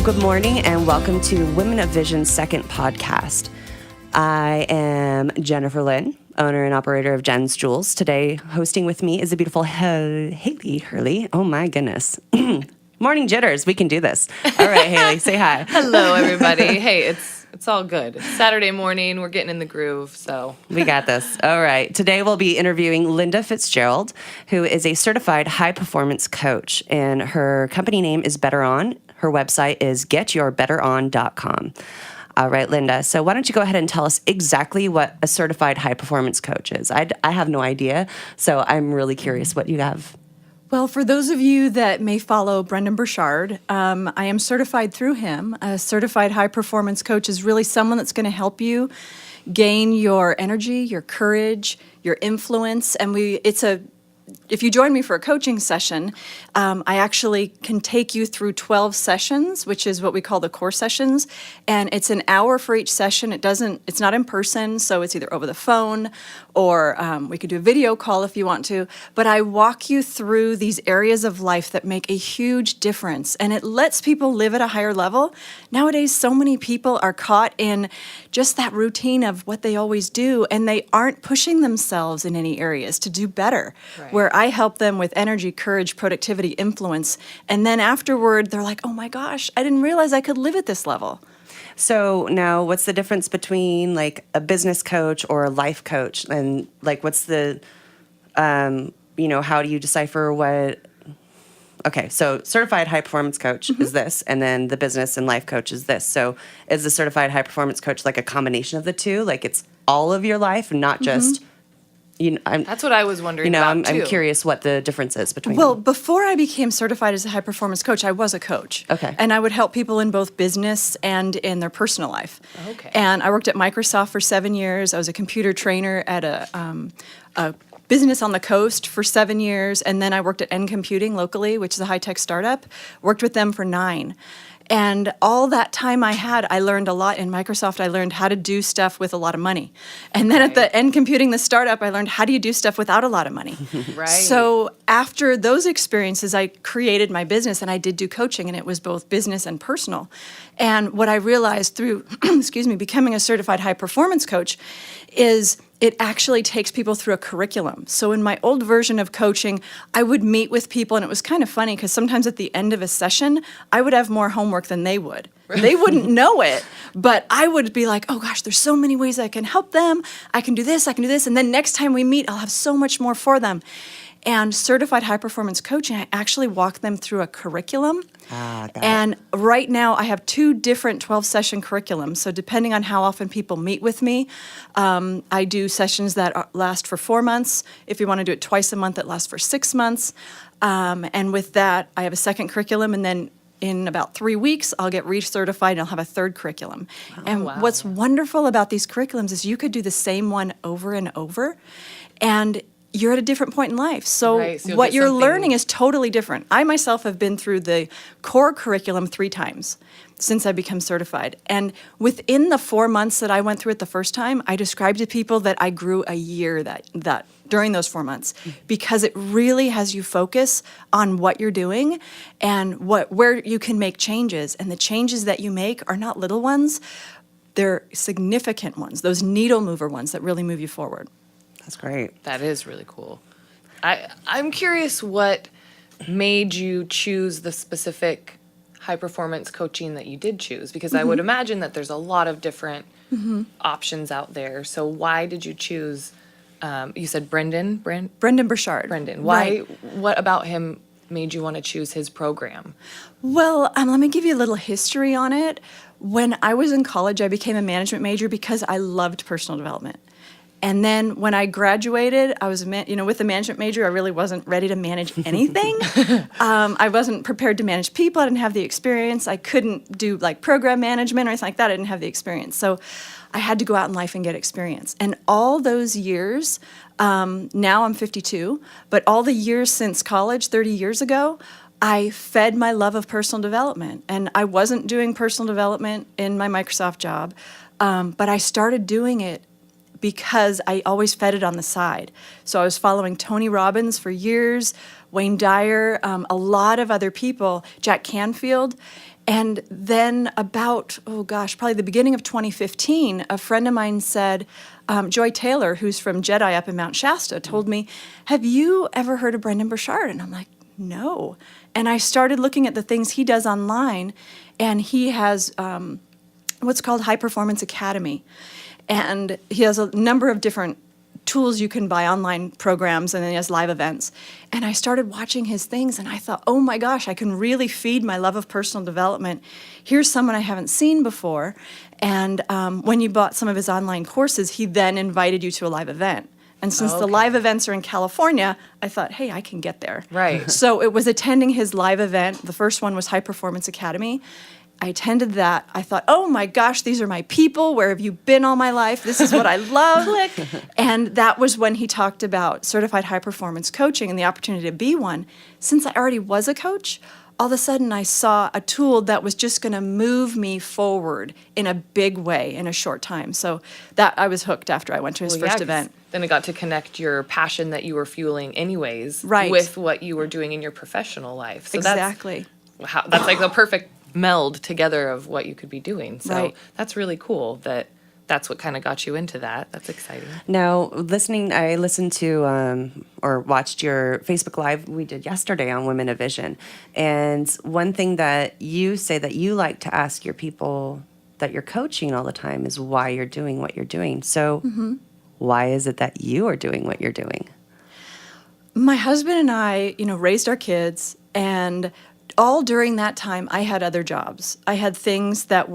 Good morning and welcome to Women of Vision's second podcast. I am Jenifer Lynn, owner and operator of Jen's Jewels. Today, hosting with me is the beautiful Hailey Hurley. Oh my goodness. Morning jitters, we can do this. All right, Hailey, say hi. Hello, everybody. Hey, it's all good. It's Saturday morning. We're getting in the groove, so. We got this. All right. Today we'll be interviewing Linda Fitzgerald, who is a certified high-performance coach, and her company name is Better On. Her website is getyourbetteron.com. All right, Linda. So why don't you go ahead and tell us exactly what a certified high-performance coach is? I have no idea, so I'm really curious what you have. Well, for those of you that may follow Brendan Burchard, I am certified through him. A certified high-performance coach is really someone that's going to help you gain your energy, your courage, your influence. And if you join me for a coaching session, I actually can take you through 12 sessions, which is what we call the core sessions. And it's an hour for each session. It's not in person, so it's either over the phone or we could do a video call if you want to. But I walk you through these areas of life that make a huge difference. And it lets people live at a higher level. Nowadays, so many people are caught in just that routine of what they always do, and they aren't pushing themselves in any areas to do better. Right. Where I help them with energy, courage, productivity, influence. And then afterward, they're like, oh my gosh, I didn't realize I could live at this level. So now what's the difference between like a business coach or a life coach? And like what's the, how do you decipher what? Okay, so certified high performance coach is this, and then the business and life coach is this. So is the certified high performance coach like a combination of the two? Like it's all of your life, not just... That's what I was wondering about, too. I'm curious what the difference is between Well, them. before I became certified as a high-performance coach, I was a coach. Okay. And I would help people in both business and in their personal life. Okay. And I worked at Microsoft for 7 years. I was a computer trainer at a business on the coast for 7 years. And then I worked at h&Computing locally, which is a high-tech startup. Worked with them for 9. And all that time I learned a lot in Microsoft. I learned how to do stuff with a lot of money. And then at the h&Computing, the startup, I learned how do you do stuff without a lot of money. Right. So after those experiences, I created my business, and I did do coaching, and it was both business and personal. And what I realized through, becoming a certified high-performance coach is it actually takes people through a curriculum. So in my old version of coaching, I would meet with people, and it was kind of funny because sometimes at the end of a session, I would have more homework than they would. They wouldn't know it, but I would be like, oh gosh, there's so many ways I can help them. I can do this, and then next time we meet, I'll have so much more for them. And certified high-performance coaching, I actually walk them through a curriculum. And right now, I have 2 different 12-session curriculums. So depending on how often people meet with me, I do sessions that last for 4 months. If you want to do it twice a month, it lasts for 6 months. And with that, I have a second curriculum, and then in about 3 weeks, I'll get recertified and I'll have a third curriculum. And what's wonderful about these curriculums is you could do the same one over and over, and you're at a different point in life. So what you're learning is totally different. I myself have been through the core curriculum 3 times since I become certified. And within the 4 months that I went through it the first time, I described to people that I grew a year that during those 4 months, because it really has you focus on what you're doing and where you can make changes. And the changes that you make are not little ones, they're significant ones, those needle mover ones that really move you forward. That's great. That is really cool. I'm curious what made you choose the specific high-performance coaching that you did choose, because I would imagine that there's a lot of different options out there. So why did you choose, you said Brendan Burchard. Brendan. Why? Right. What about him made you want to choose his program? Well, let me give you a little history on it. When I was in college, I became a management major because I loved personal development. And then when I graduated, I was, with the management major, I really wasn't ready to manage anything. I wasn't prepared to manage people. I didn't have the experience. I couldn't do like program management or anything like that. I didn't have the experience. So I had to go out in life and get experience. And all those years, now I'm 52, but all the years since college, 30 years ago, I fed my love of personal development. And I wasn't doing personal development in my Microsoft job, but I started doing it because I always fed it on the side. So I was following Tony Robbins for years, Wayne Dyer, a lot of other people, Jack Canfield, And then about, oh gosh, probably the beginning of 2015, a friend of mine said, Joy Taylor, who's from Jedi up in Mount Shasta, told me, have you ever heard of Brendan Burchard? And I'm like, no. And I started looking at the things he does online, and he has what's called High Performance Academy. And he has a number of different tools you can buy, online programs, and then he has live events. And I started watching his things, and I thought, oh my gosh, I can really feed my love of personal development. Here's someone I haven't seen before. And when you bought some of his online courses, he then invited you to a live event. And since the live events are in California, I thought, hey, I can get there. Right. So it was attending his live event. The first one was High Performance Academy. I attended that. I thought, oh my gosh, these are my people. Where have you been all my life? This is what I love. And that was when he talked about certified high performance coaching and the opportunity to be one. Since I already was a coach, all of a sudden I saw a tool that was just going to move me forward in a big way in a short time. So that I was hooked after I went to his first 'cause event. Then it got to connect your passion that you were fueling anyways Right. with what you were doing in your professional life. So Exactly. that's like the perfect meld together of what you could be doing. So Right. that's really cool that that's what kind of got you into that. That's exciting. Now, I listened to or watched your Facebook Live we did yesterday on Women of Vision. And one thing that you say that you like to ask your people that you're coaching all the time is why you're doing what you're doing. So why is it that you are doing what you're doing? My husband and I, raised our kids, and all during that time, I had other jobs. I had things that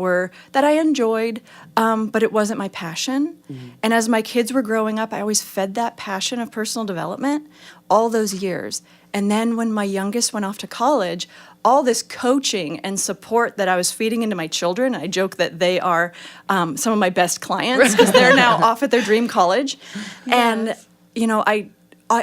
I enjoyed, but it wasn't my passion. And as my kids were growing up, I always fed that passion of personal development all those years. And then when my youngest went off to college, all this coaching and support that I was feeding into my children, I joke that they are some of my best clients because they're now off at their dream college. And, I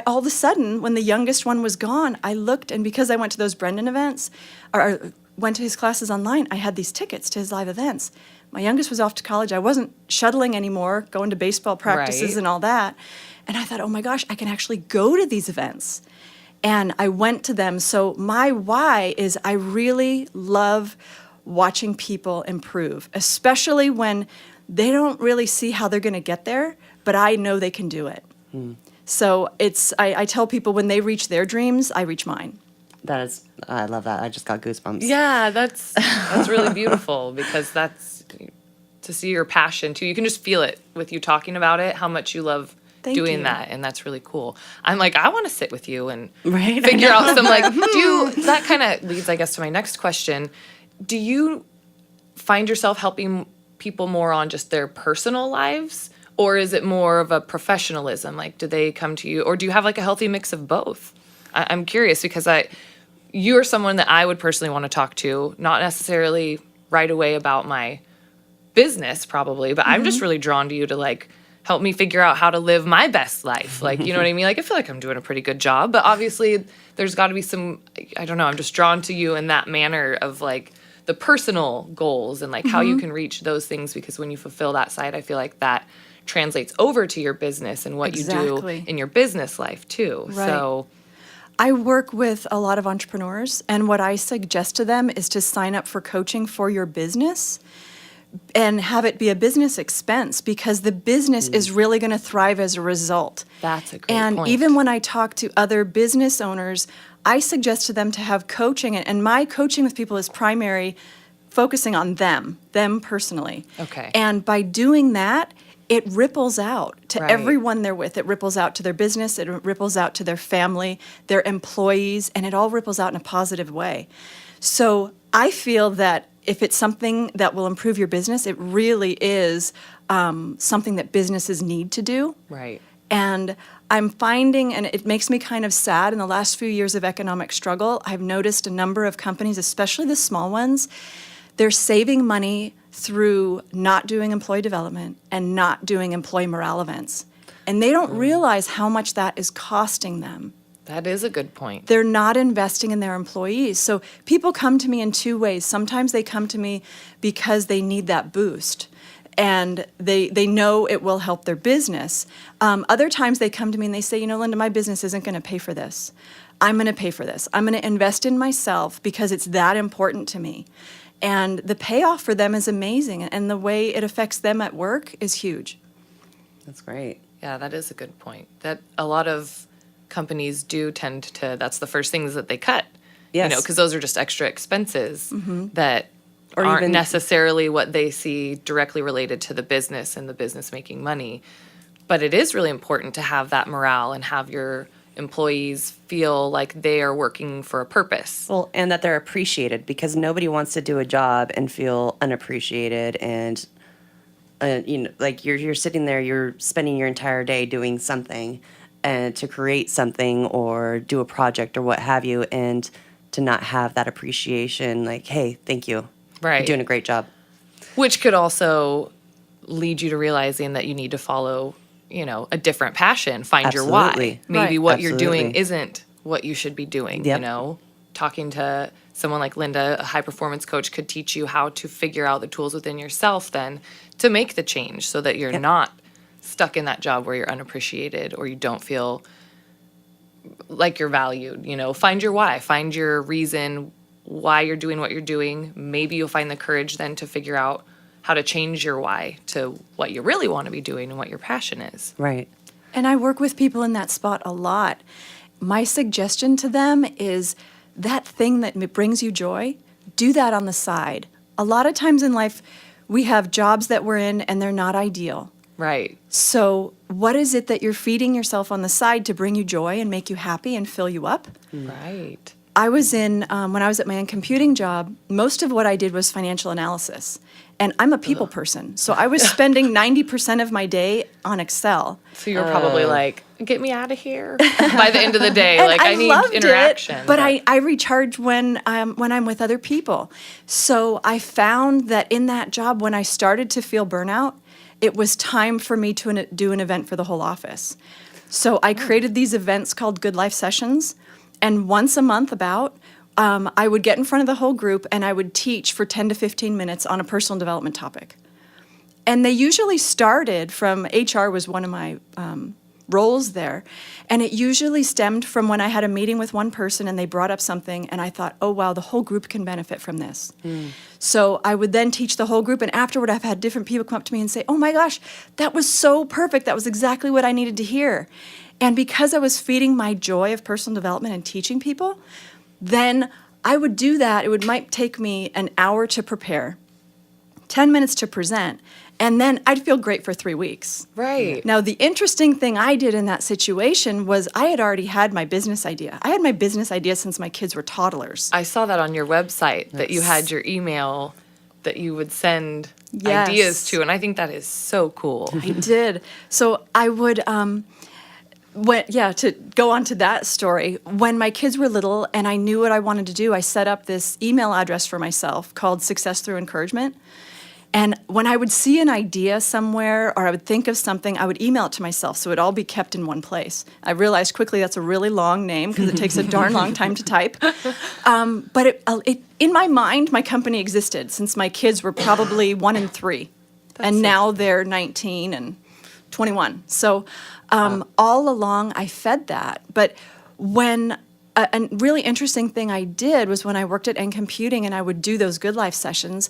all of a sudden, when the youngest one was gone, I looked, and because I went to those Brendan events, or went to his classes online, I had these tickets to his live events. My youngest was off to college. I wasn't shuttling anymore, going to baseball practices Right. and all that. And I thought, oh my gosh, I can actually go to these events. And I went to them. So my why is I really love watching people improve, especially when they don't really see how they're going to get there, but I know they can do it. So I tell people when they reach their dreams, I reach mine. I love that. I just got goosebumps. Yeah, that's really beautiful because that's to see your passion too. You can just feel it with you talking about it, how much you love Thank doing you. that, and that's really cool. I'm like, I want to sit with you and Right, I figure know. out some that kind of leads, I guess, to my next question. Do you find yourself helping people more on just their personal lives? Or is it more of a professionalism? Like, do they come to you, or do you have like a healthy mix of both? I'm curious because you are someone that I would personally want to talk to, not necessarily right away about my business probably, but I'm just really drawn to you to like help me figure out how to live my best life. Like, you know what I mean? Like, I feel like I'm doing a pretty good job, but obviously there's got to be some, I don't know, I'm just drawn to you in that manner of like the personal goals and like how you can reach those things, because when you fulfill that side, I feel like that translates over to your business and what you Exactly. do in your business life too. Right. So I work with a lot of entrepreneurs, and what I suggest to them is to sign up for coaching for your business and have it be a business expense, because the business is really going to thrive as a result. that's a great And point. even when I talk to other business owners, I suggest to them to have coaching, and my coaching with people is primary focusing on them personally. Okay. And by doing that, it ripples out to Right. everyone they're with. It ripples out to their business, it ripples out to their family, their employees, and it all ripples out in a positive way. So I feel that if it's something that will improve your business, it really is something that businesses need to do. Right. And I'm finding, and it makes me kind of sad, in the last few years of economic struggle, I've noticed a number of companies, especially the small ones, they're saving money through not doing employee development and not doing employee morale events. And they don't realize how much that is costing them. That is a good point. They're not investing in their employees. So people come to me in two ways. Sometimes they come to me because they need that boost, and they know it will help their business. Other times they come to me and they say, Linda, my business isn't going to pay for this. I'm going to pay for this. I'm going to invest in myself because it's that important to me. And the payoff for them is amazing. And the way it affects them at work is huge. That's great. Yeah, that is a good point. That a lot of companies do tend to, that's the first things that they cut. Yes. You know, because those are just extra expenses that Or aren't even- necessarily what they see directly related to the business and the business making money. But it is really important to have that morale and have your employees feel like they are working for a purpose. Well, and that they're appreciated, because nobody wants to do a job and feel unappreciated. And you know, like you're sitting there, you're spending your entire day doing something, and to create something or do a project or what have you, and to not have that appreciation, like, hey, thank you, Right. you're doing a great job. Which could also lead you to realizing that you need to follow, you know, a different passion, find your why. Absolutely. Maybe Right. what you're doing Absolutely. isn't what you should be doing, Yep. you know? Talking to someone like Linda, a high performance coach, could teach you how to figure out the tools within yourself then to make the change so that you're Yep. not stuck in that job where you're unappreciated or you don't feel like you're valued. You know, find your why, find your reason why you're doing what you're doing. Maybe you'll find the courage then to figure out how to change your why to what you really want to be doing and what your passion is. Right. And I work with people in that spot a lot. My suggestion to them is that thing that brings you joy, do that on the side. A lot of times in life, we have jobs that we're in and they're not ideal. Right. So, what is it that you're feeding yourself on the side to bring you joy and make you happy and fill you up? Right. I was in, when I was at my own computing job, most of what I did was financial analysis. And I'm a people person. So I was spending 90% of my day on Excel. So you're probably like, get me out of here by the end of the day. And Like I need loved interaction. It, but I recharge when I'm with other people. So I found that in that job, when I started to feel burnout, it was time for me to do an event for the whole office. So I created these events called Good Life Sessions. And once a month I would get in front of the whole group and I would teach for 10 to 15 minutes on a personal development topic. And they usually started from, HR was one of my roles there, and it usually stemmed from when I had a meeting with one person and they brought up something and I thought, oh wow, the whole group can benefit from this. So I would then teach the whole group, and afterward I've had different people come up to me and say, oh my gosh, that was so perfect, that was exactly what I needed to hear. And because I was feeding my joy of personal development and teaching people, then I would do that. It might take me an hour to prepare, 10 minutes to present, and then I'd feel great for 3 weeks. Right. Now, the interesting thing I did in that situation was I had already had my business idea. I had my business idea since my kids were toddlers. I saw that on your website that you had your email that you would send Yes. ideas to, and I think that is so cool. I did. So I would, to go on to that story, when my kids were little and I knew what I wanted to do, I set up this email address for myself called Success Through Encouragement. And when I would see an idea somewhere or I would think of something, I would email it to myself so it'd all be kept in one place. I realized quickly that's a really long name because it takes a darn long time to type. But in my mind, my company existed since my kids were probably 1 and 3. And now they're 19 and 21. So all along I fed that. But when a really interesting thing I did was when I worked at h&cqualitygoods and I would do those Good Life sessions,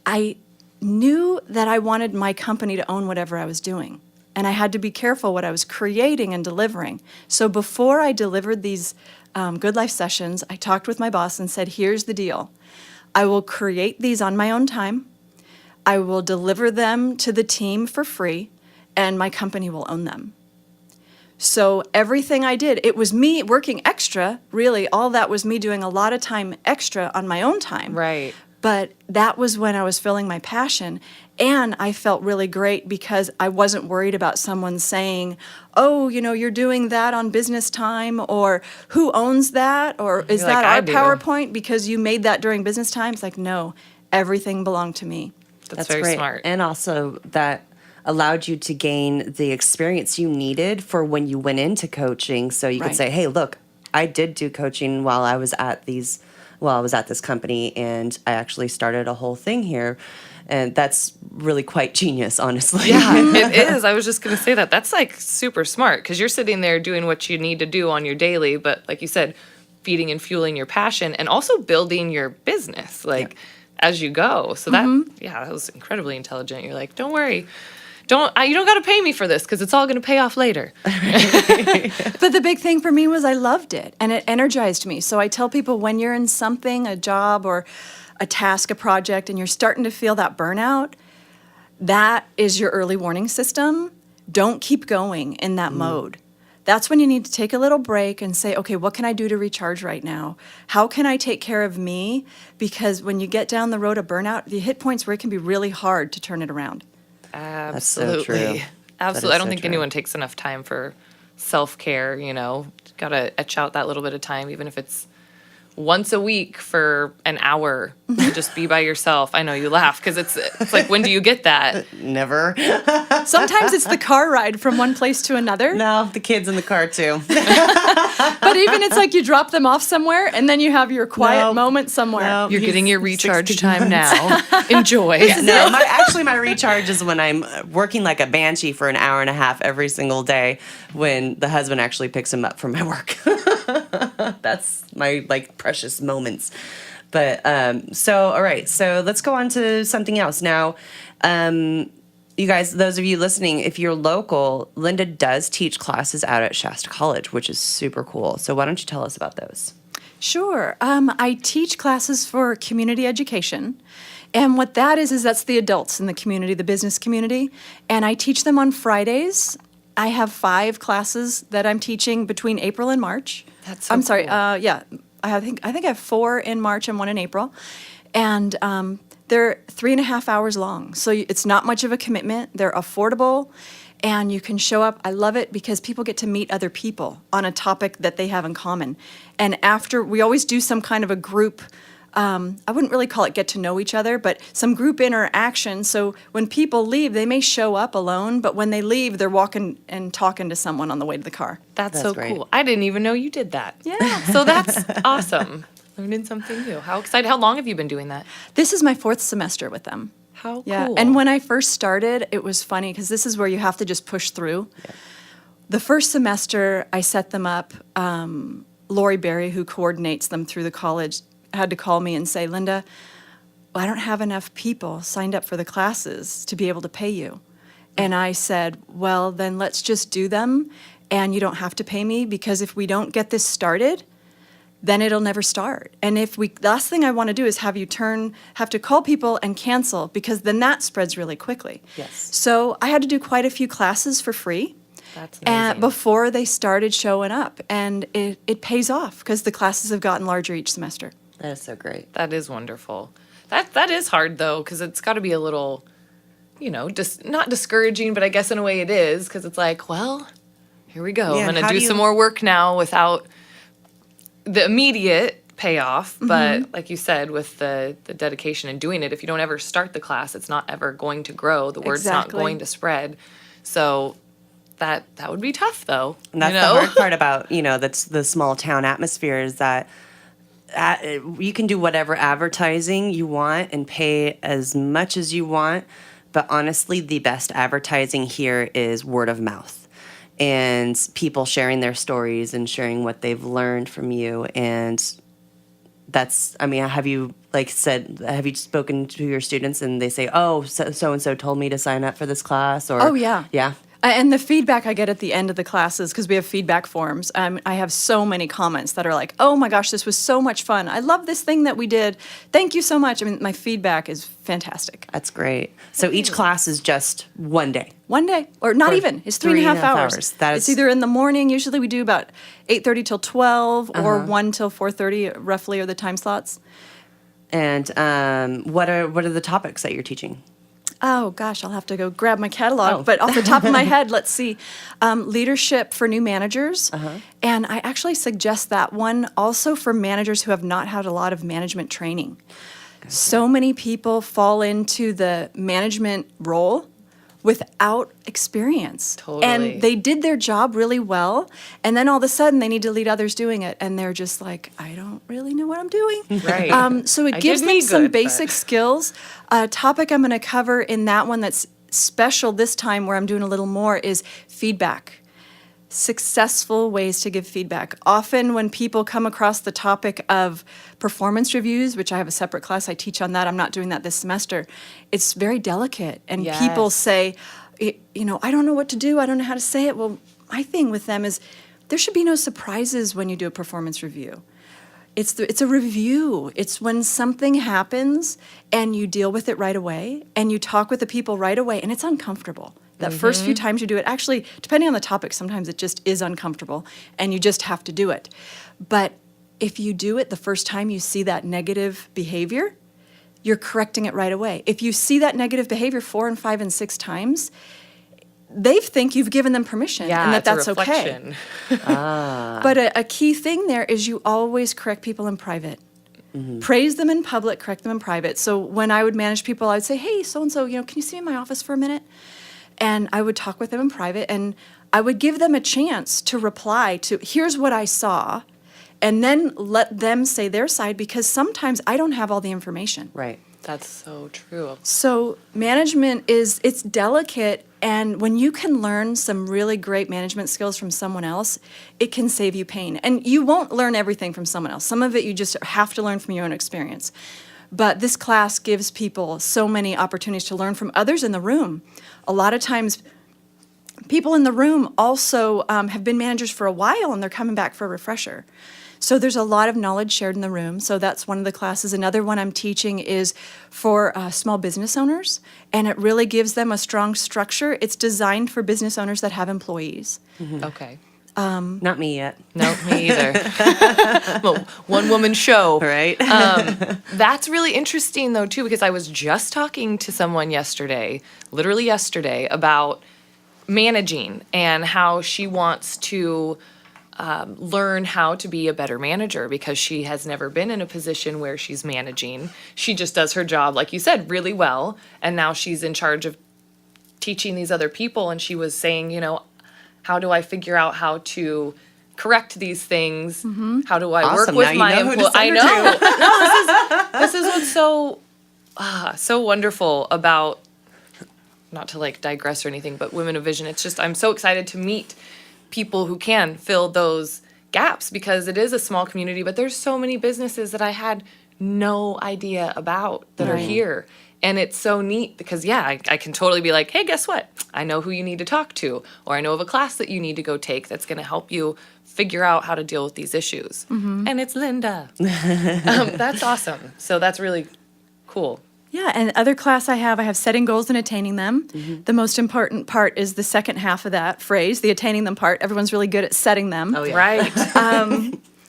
I knew that I wanted my company to own whatever I was doing. And I had to be careful what I was creating and delivering. So before I delivered these Good Life sessions, I talked with my boss and said, here's the deal. I will create these on my own time. I will deliver them to the team for free, and my company will own them. So everything I did, it was me working extra, really. All that was me doing a lot of time extra on my own time. Right. But that was when I was feeling my passion, and I felt really great because I wasn't worried about someone saying, oh, you're doing that on business time, or who owns that, or is You're like, that "I our do." PowerPoint because you made that during business time? It's like, no, everything belonged to me. That's very great. smart. And also that allowed you to gain the experience you needed for when you went into coaching. So you Right. could say, hey, look, I did do coaching while I was at this company, and I actually started a whole thing here. And that's really quite genius, honestly. Yeah, it is. I was just going to say that. That's like super smart because you're sitting there doing what you need to do on your daily, but like you said, feeding and fueling your passion and also building your business. Like as you go. So that was incredibly intelligent. You're like, don't worry. You don't got to pay me for this because it's all going to pay off later. But the big thing for me was I loved it and it energized me. So I tell people when you're in something, a job or a task, a project, and you're starting to feel that burnout, that is your early warning system. Don't keep going in that mode. That's when you need to take a little break and say, okay, what can I do to recharge right now? How can I take care of me? Because when you get down the road of burnout, you hit points where it can be really hard to turn it around. Absolutely. true. Absolutely. I don't so think true. anyone takes enough time for self-care, Got to etch out that little bit of time, even if it's once a week for an hour to just be by yourself. I know you laugh because it's like, when do you get that? Never. Sometimes it's the car ride from one place to another. No, the kids in the car too. But even it's like you drop them off somewhere and then you have your quiet Nope. moment somewhere. Nope. You're He's getting your recharge 16 time now. Enjoy. No, my recharge is when I'm working like a banshee for an hour and a half every single day when the husband actually picks him up from my work. That's my precious moments. But all right, so let's go on to something else. Now, you guys, those of you listening, if you're local, Linda does teach classes out at Shasta College, which is super cool. So why don't you tell us about those? Sure. I teach classes for community education. And what that is that's the adults in the community, the business community. And I teach them on Fridays. I have 5 classes that I'm teaching between April and March. That's so I'm sorry. cool. Yeah, I think I have 4 in March and 1 in April, and they're 3.5 hours long. So it's not much of a commitment. They're affordable, and you can show up. I love it because people get to meet other people on a topic that they have in common. And after, we always do some kind of a group. I wouldn't really call it get to know each other, but some group interaction. So when people leave, they may show up alone, but when they leave, they're walking and talking to someone on the way to the car. That's That's so great. cool. I didn't even know you did that. Yeah. So that's awesome. Learning something new. How excited. How long have you been doing that? This is my 4th semester with them. How Yeah. cool. And when I first started, it was funny because this is where you have to just push through. The first semester, I set them up. Lori Berry, who coordinates them through the college, had to call me and say, Linda, I don't have enough people signed up for the classes to be able to pay you. And I said, well, then let's just do them and you don't have to pay me because if we don't get this started, then it'll never start. And last thing I want to do is have you have to call people and cancel because then that spreads really quickly. Yes. So I had to do quite a few classes for free. That's amazing. Before they started showing up. And it pays off because the classes have gotten larger each semester. That is so great. That is wonderful. That is hard though, because it's got to be a little, just not discouraging, but I guess in a way it is, because it's like, well, here we go. Yeah, I'm and going how to do do you- some more work now without the immediate payoff. But like you said, with the dedication and doing it, if you don't ever start the class, it's not ever going to grow. The word's not Exactly. going to spread. So that would be tough though. And that's the hard part about, that's the small town atmosphere is that you can do whatever advertising you want and pay as much as you want. But honestly, the best advertising here is word of mouth and people sharing their stories and sharing what they've learned from you. And have you spoken to your students and they say, oh, so-and-so told me to sign up for this class? Or Oh, yeah. Yeah. And the feedback I get at the end of the classes, because we have feedback forms, I have so many comments that are like, oh my gosh, this was so much fun. I love this thing that we did. Thank you so much. I mean, my feedback is fantastic. That's great. So each class is just one day. One day, or not For even. It's 3.5 hours. That It's is- either in the morning. Usually we do about 8:30 till 12, or 1 till 4:30, roughly, are the time slots. And what are the topics that you're teaching? Oh gosh, I'll have to go grab my catalog. Oh. But off the top of my head, let's see. Leadership for new managers. And I actually suggest that one also for managers who have not had a lot of management training. So many people fall into the management role without experience. Totally. And they did their job really well, and then all of a sudden they need to lead others doing it, and they're just like, I don't really know what I'm doing. Right. So it I gives did them me some good, but- basic skills. A topic I'm going to cover in that one that's special this time where I'm doing a little more is feedback. successful ways to give feedback. Often when people come across the topic of performance reviews, which I have a separate class I teach on that, I'm not doing that this semester, it's very delicate. And people Yes. say, I don't know what to do, I don't know how to say it. Well, my thing with them is there should be no surprises when you do a performance review. It's a review. It's when something happens and you deal with it right away and you talk with the people right away, and it's uncomfortable. That first few times you do it, actually, depending on the topic, sometimes it just is uncomfortable and you just have to do it. But if you do it the first time you see that negative behavior, you're correcting it right away. If you see that negative behavior 4 and 5 and 6 times, they think you've given them permission and that that's okay. But a key thing there is you always correct people in private. Praise them in public, correct them in private. So when I would manage people, I'd say, hey, so-and-so, can you see me in my office for a minute? And I would talk with them in private, and I would give them a chance to reply to, here's what I saw, and then let them say their side, because sometimes I don't have all the information. Right. That's so true. So management it's delicate, and when you can learn some really great management skills from someone else, it can save you pain. And you won't learn everything from someone else. Some of it you just have to learn from your own experience. But this class gives people so many opportunities to learn from others in the room. A lot of times, people in the room also have been managers for a while, and they're coming back for a refresher. So there's a lot of knowledge shared in the room. So that's one of the classes. Another one I'm teaching is for small business owners, and it really gives them a strong structure. It's designed for business owners that have employees. Okay. Not me yet. No, me either. Well, one-woman show. Right. That's really interesting, though, too, because I was just talking to someone literally yesterday, about managing and how she wants to learn how to be a better manager, because she has never been in a position where she's managing. She just does her job, like you said, really well, and now she's in charge of teaching these other people, and she was saying, how do I figure out how to correct these things? How do I work Awesome. with Now you my know who to employees? I send her know. No, this is what's so wonderful about, not to digress or anything, but Women of Vision. It's just, I'm so excited to meet people who can fill those gaps, because it is a small community, but there's so many businesses that I had no idea about that are here. And it's so neat because, I can totally be like, hey, guess what? I know who you need to talk to, or I know of a class that you need to go take that's going to help you figure out how to deal with these issues. And it's Linda. That's awesome. So that's really cool. Yeah, and other class I have setting goals and attaining them. The most important part is the second half of that phrase, the attaining them part. Everyone's really good at setting them. Oh, yeah. Right.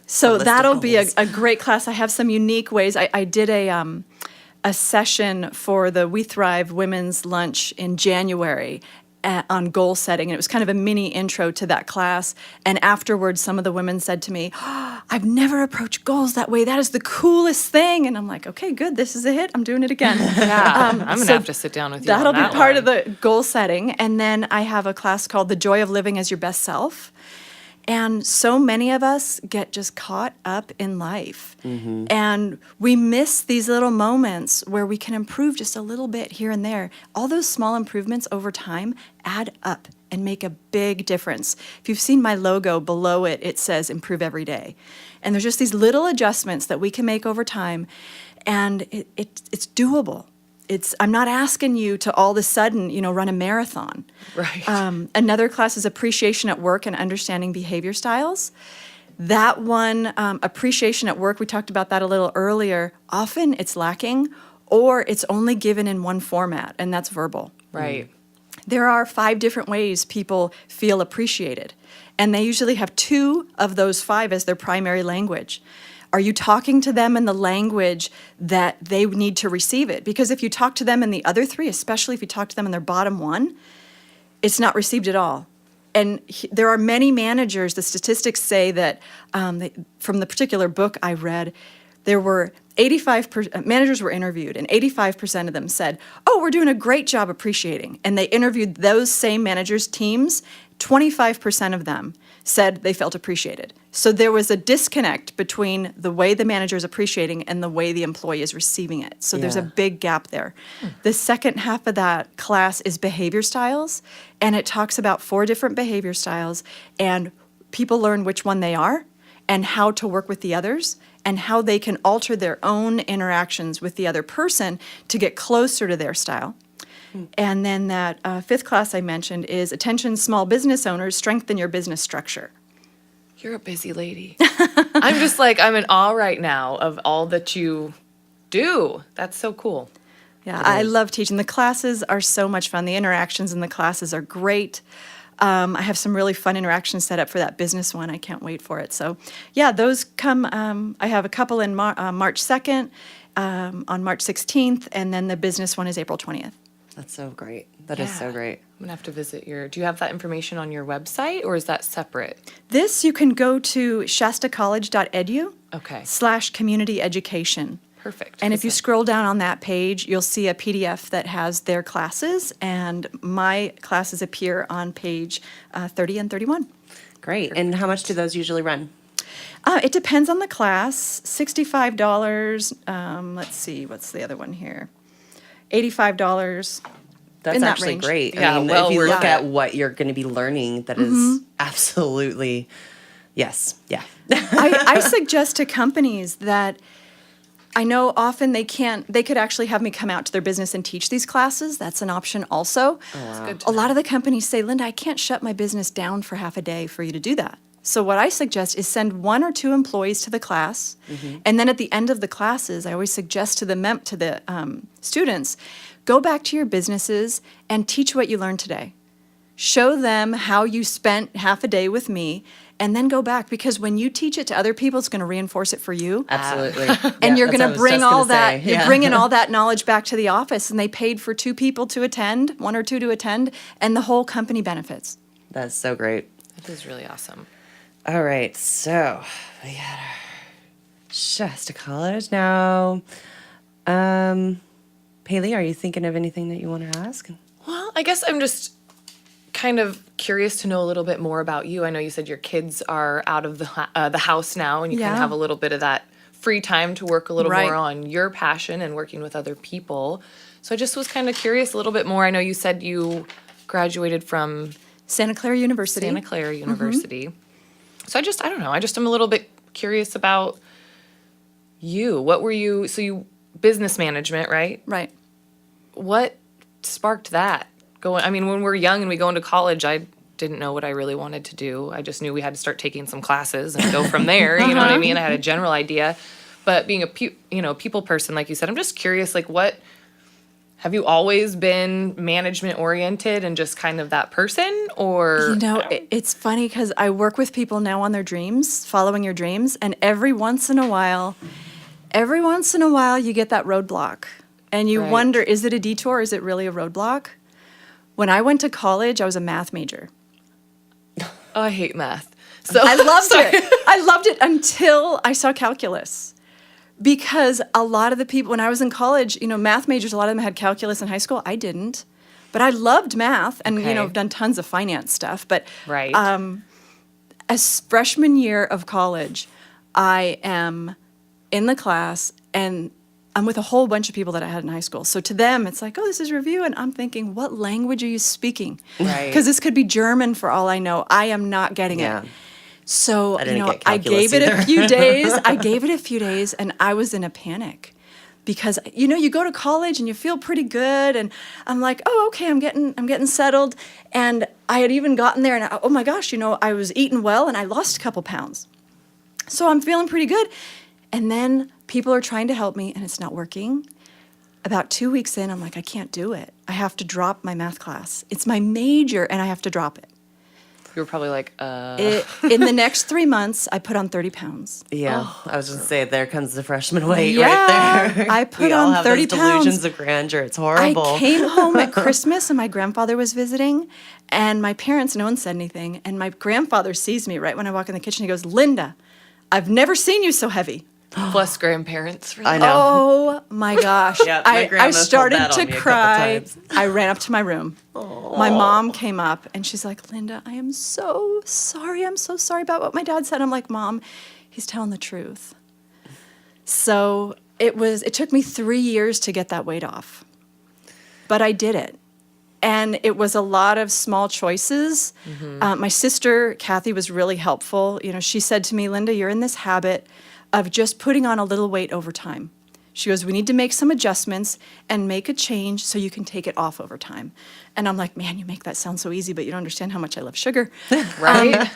So list of that'll be goals. a great class. I have some unique ways. I did a session for the We Thrive Women's Lunch in January on goal setting, and it was kind of a mini intro to that class. And afterwards, some of the women said to me, I've never approached goals that way. That is the coolest thing. And I'm like, okay, good. This is a hit. I'm doing it again. Yeah, I'm going to have to sit down with you That'll on that be part one. of the goal setting. And then I have a class called The Joy of Living as Your Best Self. And so many of us get just caught up in life. And we miss these little moments where we can improve just a little bit here and there. All those small improvements over time add up and make a big difference. If you've seen my logo, below it, it says improve every day. And there's just these little adjustments that we can make over time, and it's doable. I'm not asking you to all of a sudden, run a marathon. Right. Another class is appreciation at work and understanding behavior styles. That one, appreciation at work, we talked about that a little earlier. Often it's lacking, or it's only given in one format, and that's verbal. Right. There are 5 different ways people feel appreciated, and they usually have 2 of those 5 as their primary language. Are you talking to them in the language that they need to receive it? Because if you talk to them in the other 3, especially if you talk to them in their bottom 1, it's not received at all. And there are many managers, the statistics say that from the particular book I read, there were 85% managers were interviewed, and 85% of them said, oh, we're doing a great job appreciating. And they interviewed those same managers' teams, 25% of them said they felt appreciated. So there was a disconnect between the way the manager is appreciating and the way the employee is receiving it. So there's a Yeah. big gap there. The second half of that class is behavior styles, and it talks about 4 different behavior styles, and people learn which one they are and how to work with the others and how they can alter their own interactions with the other person to get closer to their style. And then that 5th class I mentioned is Attention Small Business Owners, Strengthen Your Business Structure. You're a busy lady. I'm just like, I'm in awe right now of all that you do. That's so cool. Yeah, I love teaching. The classes are so much fun. The interactions in the classes are great. I have some really fun interactions set up for that business one. I can't wait for it. So, yeah, those come. I have a couple in March 2nd, on March 16th, and then the business one is April 20th. That's so great. That is so Yeah. great. I'm gonna have to visit do you have that information on your website or is that separate? This, you can go to shastacollege.edu Okay. /community education. Perfect. And if you Listen. scroll down on that page, you'll see a PDF that has their classes, and my classes appear on page 30 and 31. Great. And how much do those usually run? It depends on the class. $65. Let's see, what's the other one here? $85. That's in that actually range. great. Yeah, I mean, well if you worth look it. at what you're going to be learning, that is absolutely, yes, yeah. I suggest to companies that I know often they could actually have me come out to their business and teach these classes. That's an option also. Good to A lot of the companies say, Linda, I can't shut my business down for half a day for you to do that. So what I suggest is send 1 or 2 employees to the class, and then at the end of the classes, I always suggest to the students, go back to your businesses and teach what you learned today. Show them how you spent half a day with me, and then go back, because when you teach it to other people, it's going to reinforce it for you. Absolutely. And Yeah, you're that's going what to I was bring just all gonna that, say. you're Yeah. bringing all that knowledge back to the office, and they paid for 2 people to attend, 1 or 2 to attend, and the whole company benefits. That's so great. That is really awesome. All right, so we got our Shasta College now. Haley, are you thinking of anything that you want to ask? Well, I guess I'm just kind of curious to know a little bit more about you. I know you said your kids are out of the house now, and you kind Yeah. of have a little bit of that free time to work a little Right. more on your passion and working with other people. So I just was kind of curious a little bit more. I know you said you graduated from Santa Clara University. Santa Clara University. So I don't know. I'm a little bit curious about you. What were you, so you, business management, right? Right. What sparked that? When we're young and we go into college, I didn't know what I really wanted to do. I just knew we had to start taking some classes and go from there. You know what I mean? I had a general idea. But being a people person, like you said, I'm just curious, like have you always been management oriented and just kind of that person, or? It's funny because I work with people now on their dreams, following your dreams, and every once in a while you get that roadblock, and you Right. wonder, is it a detour? Is it really a roadblock? When I went to college, I was a math major. Oh, I hate math. So I loved it. I loved it until I saw calculus. Because a lot of the people, when I was in college, math majors, a lot of them had calculus in high school. I didn't. But I loved math and, Okay. I've done tons of finance stuff. But Right. as freshman year of college, I am in the class and I'm with a whole bunch of people that I had in high school. So to them, it's like, oh, this is review. And I'm thinking, what language are you speaking? Right. Because this could be German for all I know. I am not getting Yeah. it. So, I didn't get I calculus gave it a either. few days. I gave it a few days, and I was in a panic because you go to college and you feel pretty good, and I'm like, oh, okay, I'm getting settled, and I had even gotten there, and oh my gosh, I was eating well, and I lost a couple pounds, so I'm feeling pretty good, and then people are trying to help me, and it's not working. About 2 weeks in, I'm like, I can't do it. I have to drop my math class. It's my major, and I have to drop it. You were probably like, In the next 3 months, I put on 30 pounds. Yeah, I was just saying, there comes the freshman weight Yeah, right there. I put we all on have 30 those delusions pounds. of grandeur. It's horrible. I came home at Christmas, and my grandfather was visiting, and my parents, no one said anything, and my grandfather sees me right when I walk in the kitchen. He goes, Linda, I've never seen you so heavy. plus grandparents. For I that. know. Oh my gosh. Yeah, my grandma I pulled started that on to me a couple cry. times. I ran up to my room. My mom came up and she's like, Linda, I am so sorry. I'm so sorry about what my dad said. I'm like, Mom, he's telling the truth. So it took me 3 years to get that weight off, but I did it. And it was a lot of small choices. My sister, Kathy, was really helpful. You know, she said to me, Linda, you're in this habit of just putting on a little weight over time. She goes, we need to make some adjustments and make a change so you can take it off over time. And I'm like, man, you make that sound so easy, but you don't understand how much I love sugar. Right?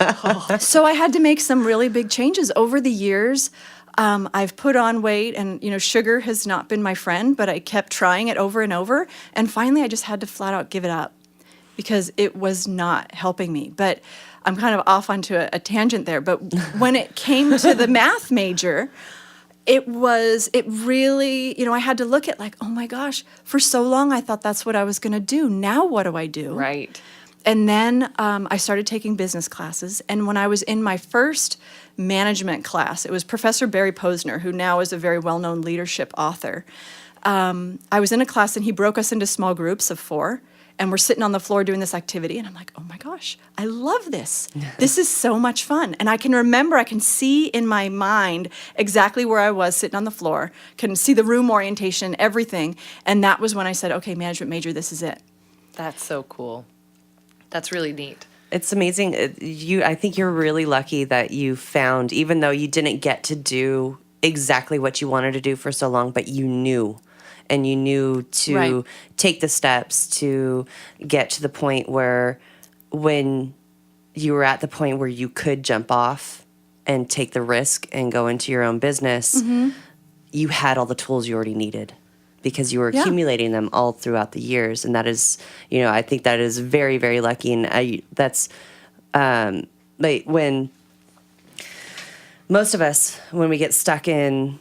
So I had to make some really big changes over the years. I've put on weight, and you know, sugar has not been my friend, but I kept trying it over and over. And finally, I just had to flat out give it up because it was not helping me. But I'm kind of off onto a tangent there. But when it came to the math major, it really, you know, I had to look at like, oh my gosh, for so long I thought that's what I was going to do. Now what do I do? Right. And then I started taking business classes. And when I was in my first management class, it was Professor Barry Posner, who now is a very well-known leadership author. I was in a class and he broke us into small groups of 4. And we're sitting on the floor doing this activity. And I'm like, oh my gosh, I love this. This is so much fun. And I can see in my mind exactly where I was sitting on the floor, can see the room orientation, everything. And that was when I said, okay, management major, this is it. That's so cool. That's really neat. It's amazing. I think you're really lucky that you found, even though you didn't get to do exactly what you wanted to do for so long, but you knew. And you knew to Right. take the steps to get to the point where when you were at the point where you could jump off and take the risk and go into your own business, you had all the tools you already needed because you were Yeah. accumulating them all throughout the years. And that is, you know, I think that is very, very lucky. And that's like when most of us, when we get stuck in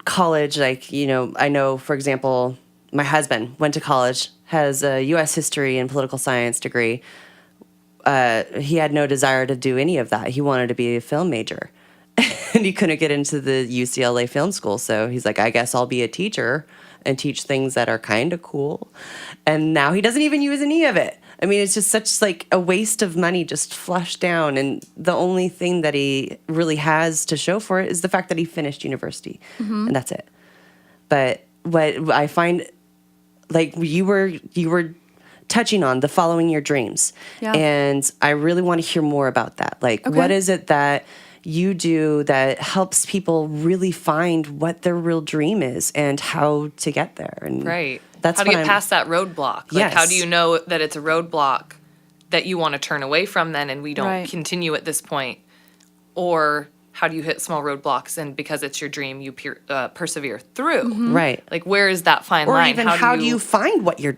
college, like, you know, I know, for example, my husband went to college, has a U.S. history and political science degree. He had no desire to do any of that. He wanted to be a film major. And he couldn't get into the UCLA film school. So he's like, I guess I'll be a teacher and teach things that are kind of cool. And now he doesn't even use any of it. I mean, it's just such like a waste of money just flushed down. And the only thing that he really has to show for it is the fact that he finished university. And that's it. But what I find, like you were touching on the following your dreams. Yeah. And I really want to hear more about that. Like, Okay. what is it that you do that helps people really find what their real dream is and how to get there? And Right. that's how do what you I'm- pass that roadblock? Like, how do Yes. you know that it's a roadblock that you want to turn away from then and we don't Right. continue at this point? Or how do you hit small roadblocks and because it's your dream, you persevere through? Right. Like, where is that fine Or line? even how do you find what you're,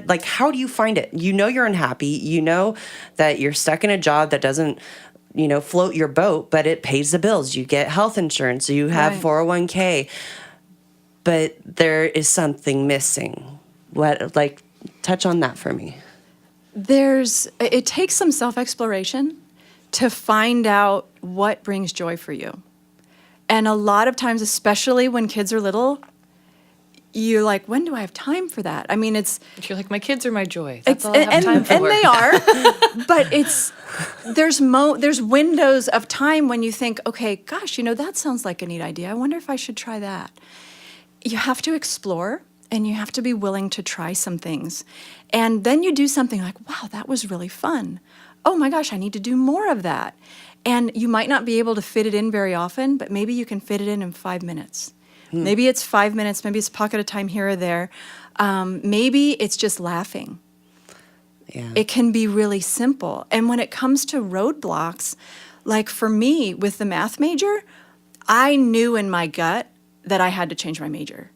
like, how do you find it? You know you're unhappy. You know that you're stuck in a job that doesn't, you know, float your boat, but it pays the bills. You get health insurance. You have Right. 401k. But there is something missing. What, like, touch on that for me. It takes some self-exploration to find out what brings joy for you. And a lot of times, especially when kids are little, you're like, when do I have time for that? I mean, You're like, my kids are my joy. That's it's all I have time for. and they are, but there's windows of time when you think, okay, gosh, you know, that sounds like a neat idea. I wonder if I should try that. You have to explore and you have to be willing to try some things. And then you do something like, wow, that was really fun. Oh my gosh, I need to do more of that. And you might not be able to fit it in very often, but maybe you can fit it in 5 minutes. Maybe it's 5 minutes, maybe it's a pocket of time here or there. Maybe it's just laughing. Yeah. It can be really simple. And when it comes to roadblocks, like for me with the math major, I knew in my gut that I had to change my major.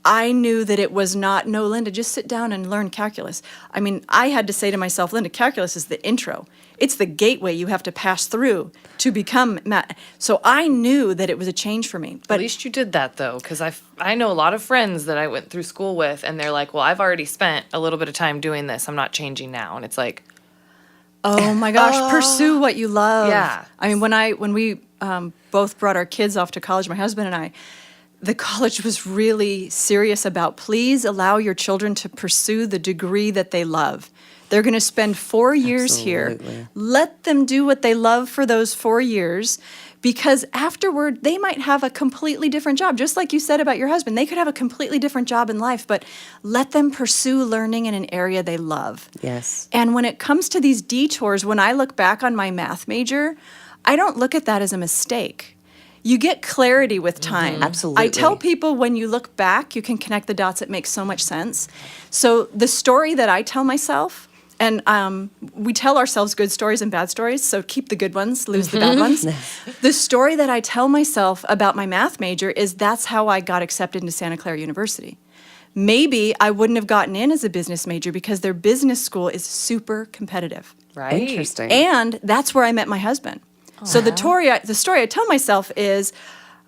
I knew that it was not, no, Linda, just sit down and learn calculus. I mean, I had to say to myself, Linda, calculus is the intro. It's the gateway you have to pass through to become math. So I knew that it was a change for me. At But least you did that, though, because I know a lot of friends that I went through school with, and they're like, well, I've already spent a little bit of time doing this. I'm not changing now. And it's like, oh my gosh, pursue what you love. Yeah. I mean, when we both brought our kids off to college, my husband and I, the college was really serious about, please allow your children to pursue the degree that they love. They're going to spend 4 years here. Absolutely. Let them do what they love for those 4 years, because afterward, they might have a completely different job. Just like you said about your husband, they could have a completely different job in life, but let them pursue learning in an area they love. Yes. And when it comes to these detours, when I look back on my math major, I don't look at that as a mistake. You get clarity with time. Absolutely. I tell people when you look back, you can connect the dots. It makes so much sense. So the story that I tell myself, and we tell ourselves good stories and bad stories, so keep the good ones, lose the bad ones. The story that I tell myself about my math major is that's how I got accepted into Santa Clara University. Maybe I wouldn't have gotten in as a business major because their business school is super competitive. Right. Interesting. And that's where I met my husband. So the story I tell myself is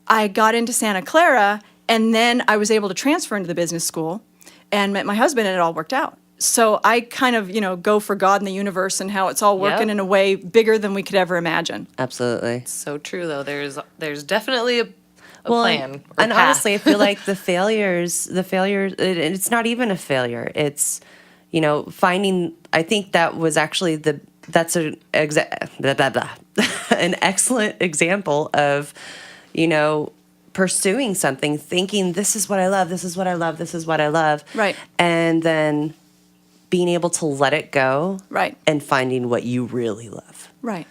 I got into Santa Clara, and then I was able to transfer into the business school and met my husband, and it all worked out. So I kind of, go for God and the universe and how it's all working in a way bigger than we could ever imagine. Absolutely. So true, though. There's definitely a plan. And path. honestly, I feel like the failures, it's not even a failure. It's, finding, I think that was actually that's an excellent example of, pursuing something, thinking this is what I love, this is what I love, this is what I love. Right. And then being able to let it go. Right. And finding what you really love. Right.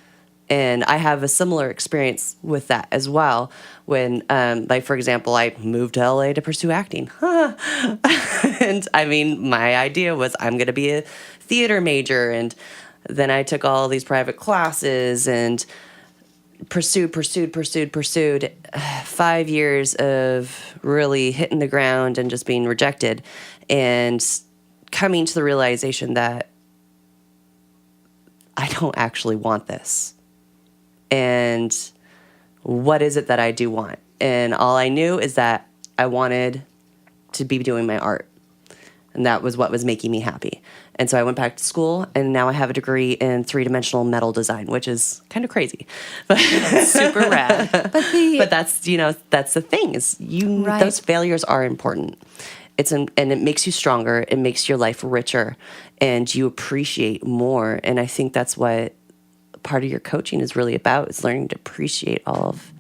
And I have a similar experience with that as well. When, for example, I moved to LA to pursue acting. And I mean, my idea was I'm going to be a theater major. And then I took all these private classes and pursued. 5 years of really hitting the ground and just being rejected. And coming to the realization that I don't actually want this. And what is it that I do want? And all I knew is that I wanted to be doing my art. And that was what was making me happy. And so I went back to school, and now I have a degree in 3-dimensional metal design, which is kind of crazy. But Super rad. but that's, that's the thing is Right. those failures are important. And it makes you stronger. It makes your life richer, and you appreciate more. And I think that's what part of your coaching is really about, is learning to appreciate all of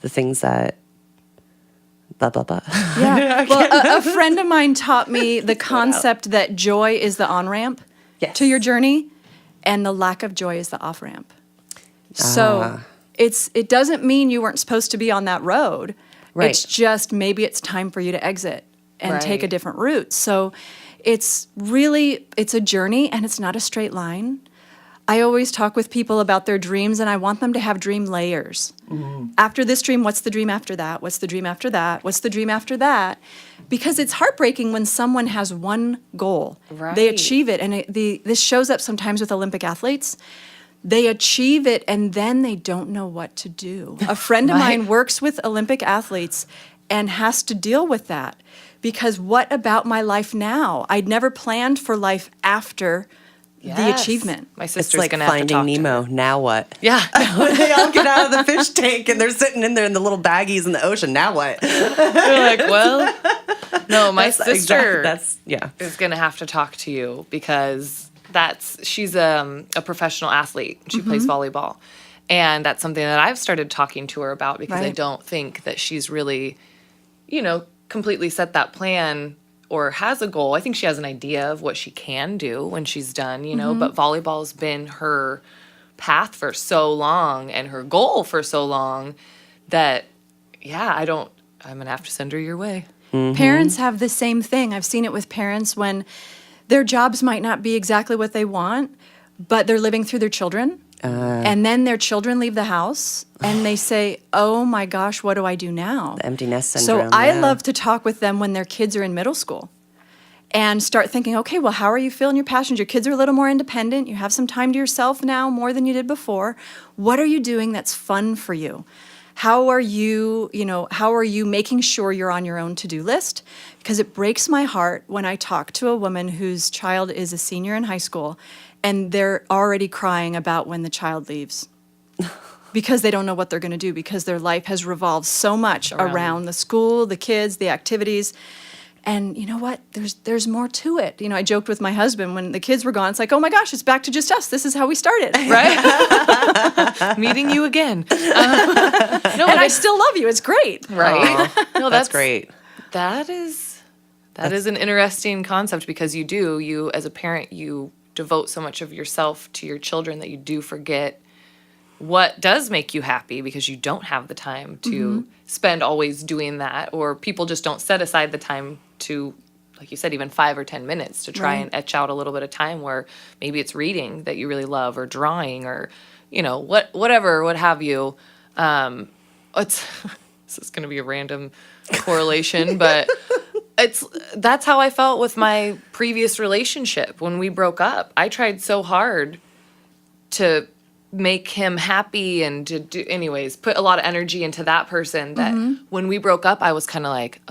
the things that blah, blah, blah. Yeah. Well, a friend of mine taught me the concept that joy is the on-ramp Yes. to your journey, and the lack of joy is the off-ramp. So it doesn't mean you weren't supposed to be on that road. Right. It's just maybe it's time for you to exit and take a Right. different route. So it's a journey, and it's not a straight line. I always talk with people about their dreams, and I want them to have dream layers. After this dream, what's the dream after that? What's the dream after that? What's the dream after that? Because it's heartbreaking when someone has one goal. They Right. achieve it, and this shows up sometimes with Olympic athletes. They achieve it, and then they don't know what to do. A friend of mine works with Olympic athletes and has to deal with that. Because what about my life now? I'd never planned for life after the Yes. achievement. My It's sister's like gonna have to Finding talk Nemo. to her. Now what? Yeah. When they all get out of the fish tank and they're sitting in there in the little baggies in the ocean. Now what? You're like, well, no, my sister Yeah. is gonna have to talk to you because she's a professional athlete. She plays volleyball. And that's something that I've started talking to her about because I Right. don't think that she's really, completely set that plan or has a goal. I think she has an idea of what she can do when she's done, but volleyball's been her path for so long and her goal for so long that, I'm going to have to send her your way. Parents have the same thing. I've seen it with parents when their jobs might not be exactly what they want, but they're living through their children. And then their children leave the house and they say, oh my gosh, what do I do now? The empty nest So syndrome. I yeah. love to talk with them when their kids are in middle school and start thinking, okay, well, how are you feeling your passions? Your kids are a little more independent. You have some time to yourself now more than you did before. What are you doing that's fun for you? How are you making sure you're on your own to-do list? Because it breaks my heart when I talk to a woman whose child is a senior in high school and they're already crying about when the child leaves. because they don't know what they're going to do, because their life has revolved so much around the school, the kids, the activities. And you know what? There's more to it. I joked with my husband when the kids were gone. It's like, oh my gosh, it's back to just us. This is how we started, right? Meeting you again. No, And I still love you. It's great. right? No, That's great. That is an interesting concept, because you as a parent, you devote so much of yourself to your children that you do forget what does make you happy, because you don't have the time to spend always doing that, or people just don't set aside the time to, like you said, even 5 or 10 minutes to try and etch out a little bit of time where maybe it's reading that you really love, or drawing, or whatever, what have you. This is going to be a random correlation, but that's how I felt with my previous relationship when we broke up. I tried so hard to make him happy and to do, anyways, put a lot of energy into that person that when we broke up, I was kind of like,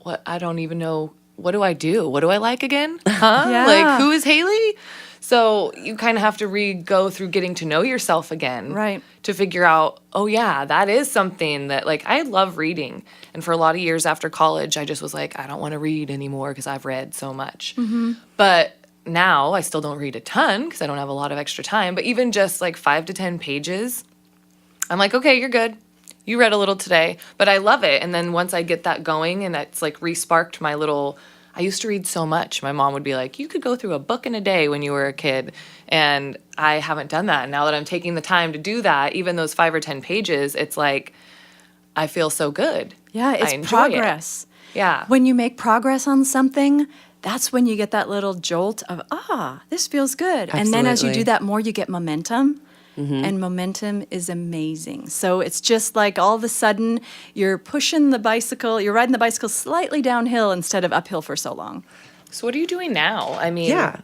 what? I don't even know. What do I do? What do I like again? Yeah. Like, who is Hailey? So you kind of have to go through getting to know yourself again. Right. To figure out, oh yeah, that is something that, like, I love reading. And for a lot of years after college, I just was like, I don't want to read anymore because I've read so much. But now I still don't read a ton because I don't have a lot of extra time. But even just like 5 to 10 pages, I'm like, okay, you're good. You read a little today, but I love it. And then once I get that going, and that's like re-sparked my little, I used to read so much. My mom would be like, you could go through a book in a day when you were a kid. And I haven't done that. And now that I'm taking the time to do that, even those 5 or 10 pages, it's like, I feel so good. Yeah, I it's enjoy progress. Yeah. When you make progress on something, that's when you get that little jolt of, this feels good. And then as you do Absolutely. that more, you get momentum. And momentum is amazing. So it's just like all of a sudden you're riding the bicycle slightly downhill instead of uphill for so long. So what are you doing now? I mean, Yeah.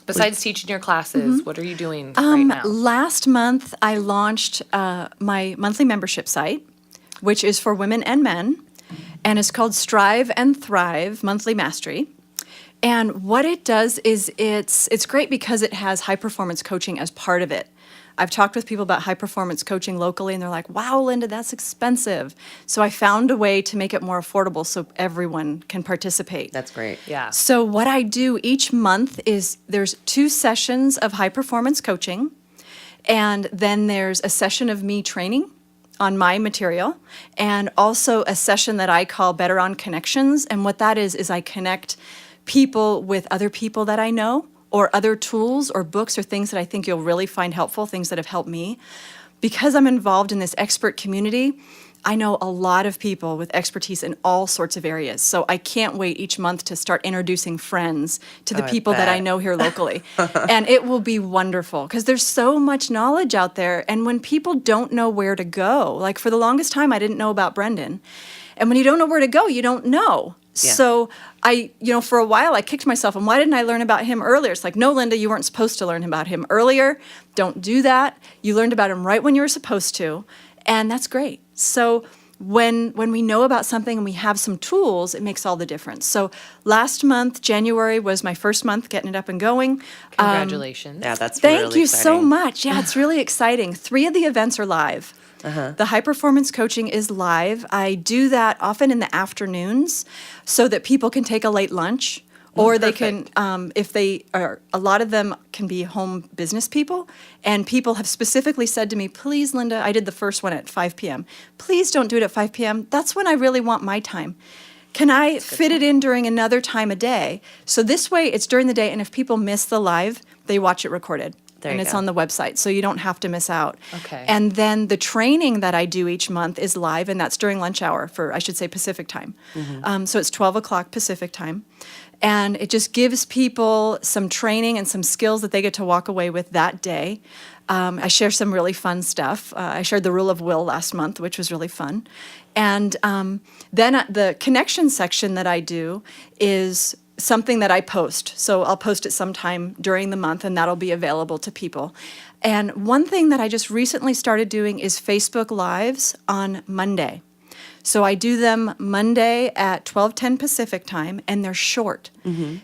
besides teaching your classes, what are you doing right now? Last month, I launched my monthly membership site, which is for women and men, and it's called Strive and Thrive Monthly Mastery. And what it does is it's great because it has high performance coaching as part of it. I've talked with people about high performance coaching locally, and they're like, wow, Linda, that's expensive. So I found a way to make it more affordable so everyone can participate. That's great. Yeah. So what I do each month is there's 2 sessions of high performance coaching, and then there's a session of me training on my material, and also a session that I call Better on Connections. And what that is I connect people with other people that I know, or other tools or books or things that I think you'll really find helpful, things that have helped me. Because I'm involved in this expert community, I know a lot of people with expertise in all sorts of areas. So I can't wait each month to start introducing friends to the I people that I bet. know here locally. And it will be wonderful because there's so much knowledge out there. And when people don't know where to go, like for the longest time, I didn't know about Brendan. And when you don't know where to go, you don't know. Yeah. So for a while I kicked myself, and why didn't I learn about him earlier? It's like, no, Linda, you weren't supposed to learn about him earlier. Don't do that. You learned about him right when you were supposed to, and that's great. So when we know about something and we have some tools, it makes all the difference. So last month, January, was my first month getting it up and going. Congratulations. Yeah, that's Thank really you exciting. so much. Yeah, it's really exciting. 3 of the events are live. The high performance coaching is live. I do that often in the afternoons so that people can take a late lunch, or they can, if they are, a lot of them can be home business people, and people have specifically said to me, please, Linda, I did the first one at 5 p.m. Please don't do it at 5 p.m. That's when I really want my time. Can I fit it in during another time of day? So this way it's during the day, and if people miss the live, they watch it recorded. There And you it's go. on the website, so you don't have to miss out. Okay. And then the training that I do each month is live, and that's during lunch hour for, I should say, Pacific time. So it's 12 o'clock Pacific time. And it just gives people some training and some skills that they get to walk away with that day. I share some really fun stuff. I shared the rule of will last month, which was really fun. And then the connection section that I do is something that I post. So I'll post it sometime during the month, and that'll be available to people. And one thing that I just recently started doing is Facebook Lives on Monday. So I do them Monday at 12:10 Pacific time, and they're short.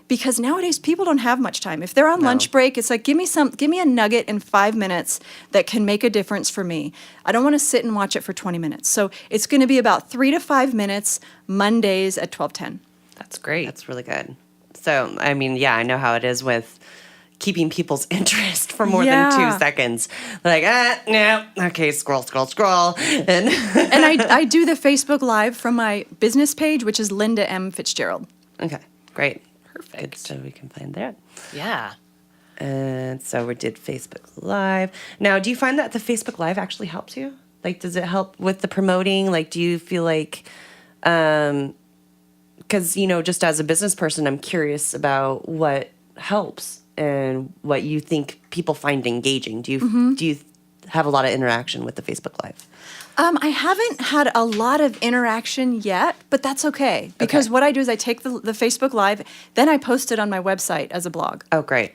Because nowadays people don't have much time. If they're on lunch break, it's like, give me a nugget in 5 minutes that can make a difference for me. I don't want to sit and watch it for 20 minutes. So it's going to be about 3 to 5 minutes Mondays at 12:10. That's great. That's really good. So, I mean, yeah, I know how it is with keeping people's interest for more than 2 seconds. Like, no, okay, scroll. And And I do the Facebook Live from my business page, which is Linda M. Fitzgerald. okay, great. Perfect. Good, so we can find that. Yeah. And so we did Facebook Live. Now, do you find that the Facebook Live actually helps you? Like, does it help with the promoting? Like, do you feel like, because, just as a business person, I'm curious about what helps and what you think people find engaging. Do you have a lot of interaction with the Facebook Live? I haven't had a lot of interaction yet, but that's okay. Because what I do is I take the Facebook Live, then I post it on my website as a blog. Oh, great.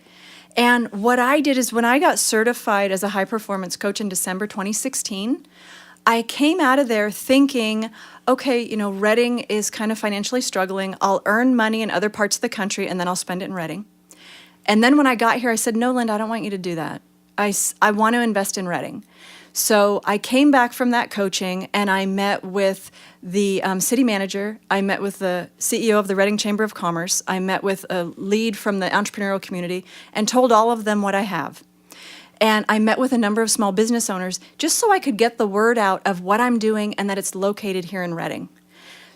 And what I did is when I got certified as a high performance coach in December 2016, I came out of there thinking, okay, Reading is kind of financially struggling. I'll earn money in other parts of the country and then I'll spend it in Reading. And then when I got here, I said, no, Linda, I don't want you to do that. I want to invest in Reading. So I came back from that coaching and I met with the city manager. I met with the CEO of the Reading Chamber of Commerce. I met with a lead from the entrepreneurial community and told all of them what I have. And I met with a number of small business owners just so I could get the word out of what I'm doing and that it's located here in Reading.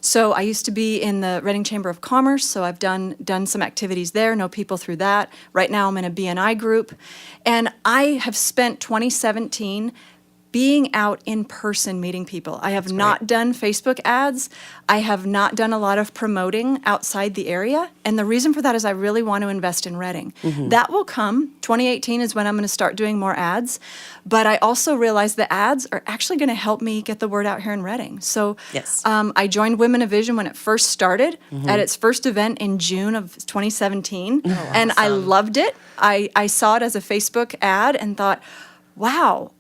So I used to be in the Reading Chamber of Commerce, so I've done some activities there, know people through that. Right now I'm in a BNI group. And I have spent 2017 being out in person meeting people. I have not done Facebook ads. I have not done a lot of promoting outside the area. And the reason for that is I really want to invest in Reading. That will come. 2018 is when I'm going to start doing more ads. But I also realize the ads are actually going to help me get the word out here in Reading. So Yes. I joined Women of Vision when it first started at its first event in June of 2017. And I loved it. I saw it as a Facebook ad and thought, wow,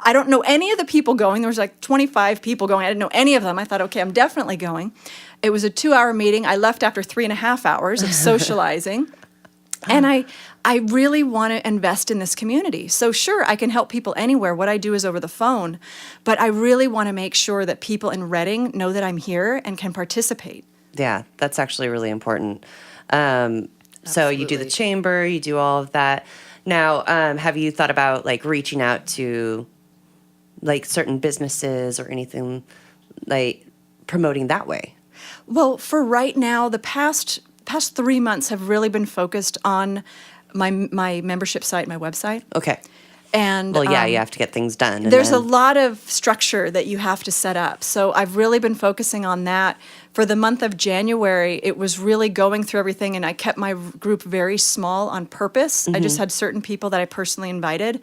I don't know any of the people going. There was like 25 people going. I didn't know any of them. I thought, okay, I'm definitely going. It was a 2-hour meeting. I left after 3.5 hours of socializing. And I really want to invest in this community. So sure, I can help people anywhere. What I do is over the phone. But I really want to make sure that people in Reading know that I'm here and can participate. Yeah, that's actually really important. So you do the Absolutely. chamber, you do all of that. Now, have you thought about like reaching out to like certain businesses or anything, like promoting that way? Well, for right now, the past 3 months have really been focused on my membership site, my website. Okay. And Well, yeah, you have to get things done. and there's a then- lot of structure that you have to set up. So I've really been focusing on that. For the month of January, it was really going through everything, and I kept my group very small on purpose. I just had certain people that I personally invited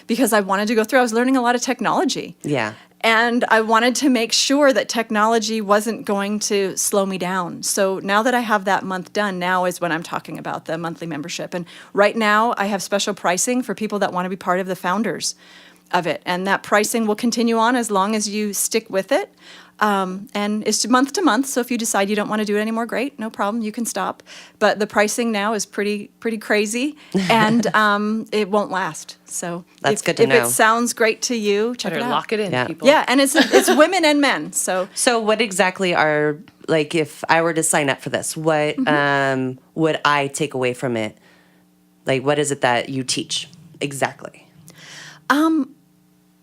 because I wanted to go through. I was learning a lot of technology. Yeah. And I wanted to make sure that technology wasn't going to slow me down. So now that I have that month done, now is when I'm talking about the monthly membership. And right now, I have special pricing for people that want to be part of the founders of it. And that pricing will continue on as long as you stick with it. And it's month to month, so if you decide you don't want to do it anymore, great, no problem, you can stop. But the pricing now is pretty crazy, and it won't last. So That's if, good to if know. it sounds great to you, check Better it out. lock it in, Yeah. people. Yeah, and it's women and men. So So what exactly are, like, if I were to sign up for this, what would I take away from it? Like, what is it that you teach exactly?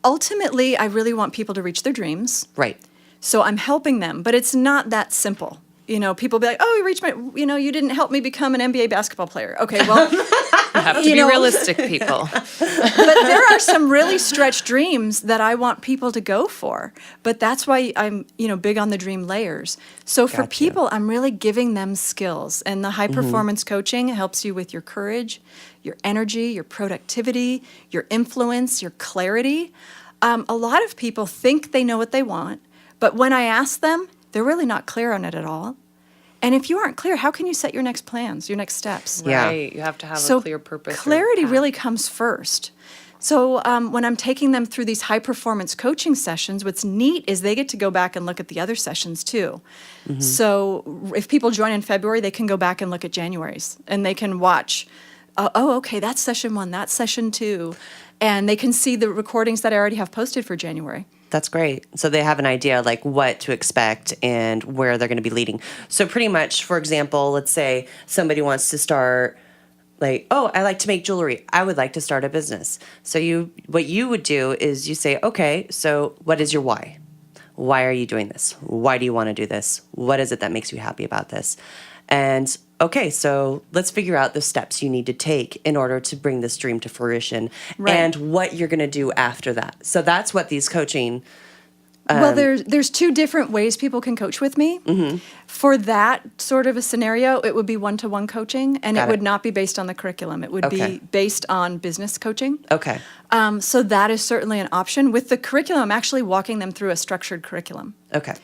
ultimately, I really want people to reach their dreams. Right. So I'm helping them, but it's not that simple. You know, people be like, oh, you reached my, you didn't help me become an NBA basketball player. Okay, well, You have to You be know- realistic, people. but there are some really stretched dreams that I want people to go for. But that's why I'm, big on the dream layers. So for Gotcha. people, I'm really giving them skills. And the high performance coaching helps you with your courage, your energy, your productivity, your influence, your clarity. A lot of people think they know what they want, but when I ask them, they're really not clear on it at all. And if you aren't clear, how can you set your next plans, your next steps? Yeah. Right. You have to have So a clear purpose. or clarity path. really comes first. So when I'm taking them through these high performance coaching sessions, what's neat is they get to go back and look at the other sessions too. So if people join in February, they can go back and look at January's, and they can watch, okay, that's session 1, that's session 2. And they can see the recordings that I already have posted for January. That's great. So they have an idea like what to expect and where they're going to be leading. So pretty much, for example, let's say somebody wants to start like, oh, I like to make jewelry. I would like to start a business. So what you would do is you say, okay, so what is your why? Why are you doing this? Why do you want to do this? What is it that makes you happy about this? And okay, so let's figure out the steps you need to take in order to bring this dream to fruition and what you're going to do after that. So that's what these coaching. Well, there's 2 different ways people can coach with me. For that sort of a scenario, it would be one-to-one coaching, and it would not be based on the curriculum. It would be based on business coaching. Okay. So that is certainly an option. With the curriculum, I'm actually walking them through a structured curriculum. Okay.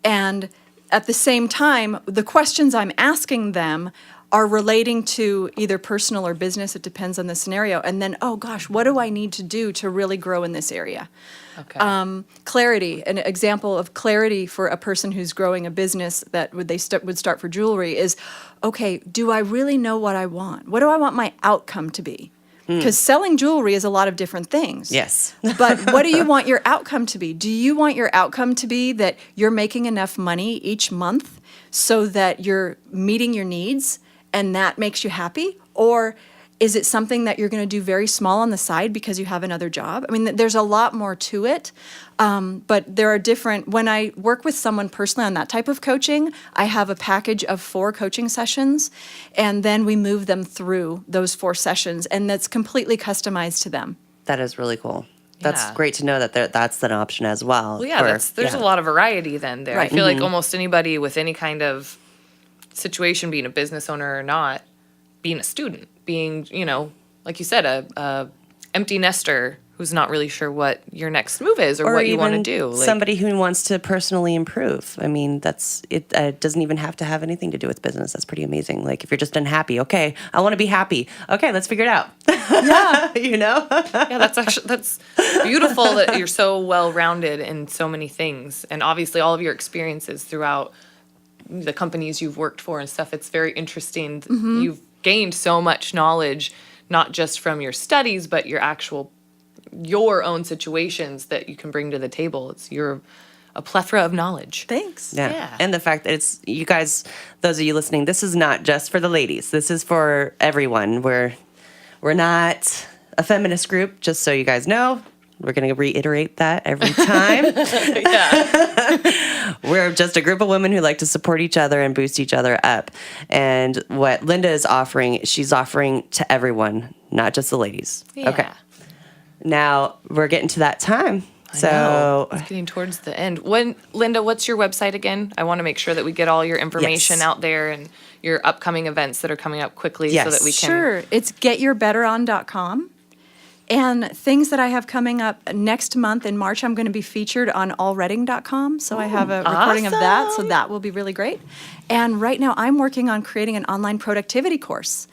And at the same time, the questions I'm asking them are relating to either personal or business. It depends on the scenario. And then, oh gosh, what do I need to do to really grow in this area? Okay. Clarity, an example of clarity for a person who's growing a business that would start for jewelry is, okay, do I really know what I want? What do I want my outcome to be? Because selling jewelry is a lot of different things. Yes. But what do you want your outcome to be? Do you want your outcome to be that you're making enough money each month so that you're meeting your needs and that makes you happy? Or is it something that you're going to do very small on the side because you have another job? I mean, there's a lot more to it. But there are different, when I work with someone personally on that type of coaching, I have a package of 4 coaching sessions, and then we move them through those 4 sessions, and that's completely customized to them. That is really cool. That's Yeah. great to know that that's an option as well. Well, yeah, there's a lot of variety then there. Right. I feel like almost anybody with any kind of situation, being a business owner or not, being a student, being, like you said, a empty nester who's not really sure what your next move is or what you want to do. Like, somebody who wants to personally improve. I mean, that's it. Doesn't even have to have anything to do with business. That's pretty amazing. Like if you're just unhappy, okay, I want to be happy. Okay, let's figure it out. Yeah. yeah, that's beautiful that you're so well-rounded in so many things. And obviously all of your experiences throughout the companies you've worked for and stuff, it's very interesting. You've gained so much knowledge, not just from your studies, but your own situations that you can bring to the table. You're a plethora of knowledge. Thanks. Yeah. And the fact that it's you guys, those of you listening, this is not just for the ladies. This is for everyone. We're not a feminist group, just so you guys know. We're going to reiterate that every time. Yeah. We're just a group of women who like to support each other and boost each other up. And what Linda is offering, she's offering to everyone, not just the ladies. Yeah. Okay. Now we're getting to that time. I know. It's getting towards the end. Linda, what's your website again? I want to make sure that we get all your information out there and your upcoming events that are coming up quickly so that we can. Sure. It's getyourbetteron.com. And things that I have coming up next month in March, I'm going to be featured on allreading.com. So I have a recording of that, so that will be really great. And right now I'm working on creating an online productivity course.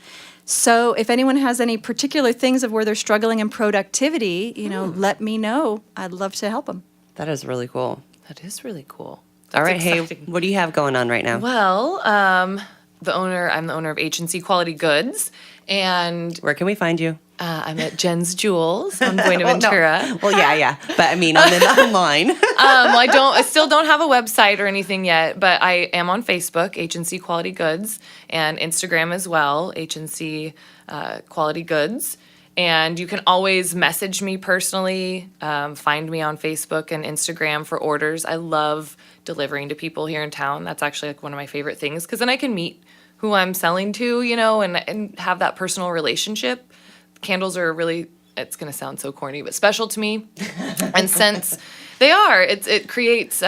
So if anyone has any particular things of where they're struggling in productivity, let me know. I'd love to help them. That is really cool. That is really cool. All right, exciting. hey, what do you have going on right now? Well, I'm the owner of h&c Quality Goods, and Where can we find you? I'm at Jen's Jewels on Buenaventura. Well, yeah. But I mean, I'm online. I still don't have a website or anything yet, but I am on Facebook, h&c Quality Goods, and Instagram as well, h&c Quality Goods. And you can always message me personally, find me on Facebook and Instagram for orders. I love delivering to people here in town. That's actually like one of my favorite things, because then I can meet who I'm selling to, and have that personal relationship. Candles are really, it's going to sound so corny, but special to me. And scents, they are. It creates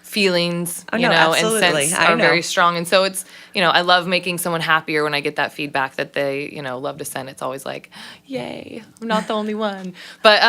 feelings, and scents are very strong. And so it's, I love making someone happier when I get that feedback that they, love to scent. It's always like, yay, I'm not the only one. But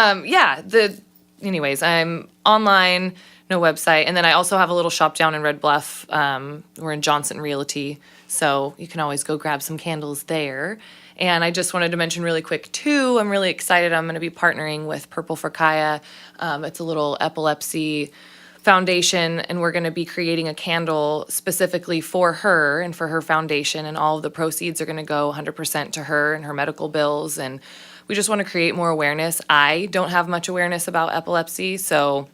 anyways, I'm online, no website. And then I also have a little shop down in Red Bluff. We're in Johnson Realty. So you can always go grab some candles there. And I just wanted to mention really quick too, I'm really excited. I'm going to be partnering with Purple for Kaya. It's a little epilepsy foundation, and we're going to be creating a candle specifically for her and for her foundation, and all of the proceeds are going to go 100% to her and her medical bills. And we just want to create more awareness. I don't have much awareness about epilepsy, so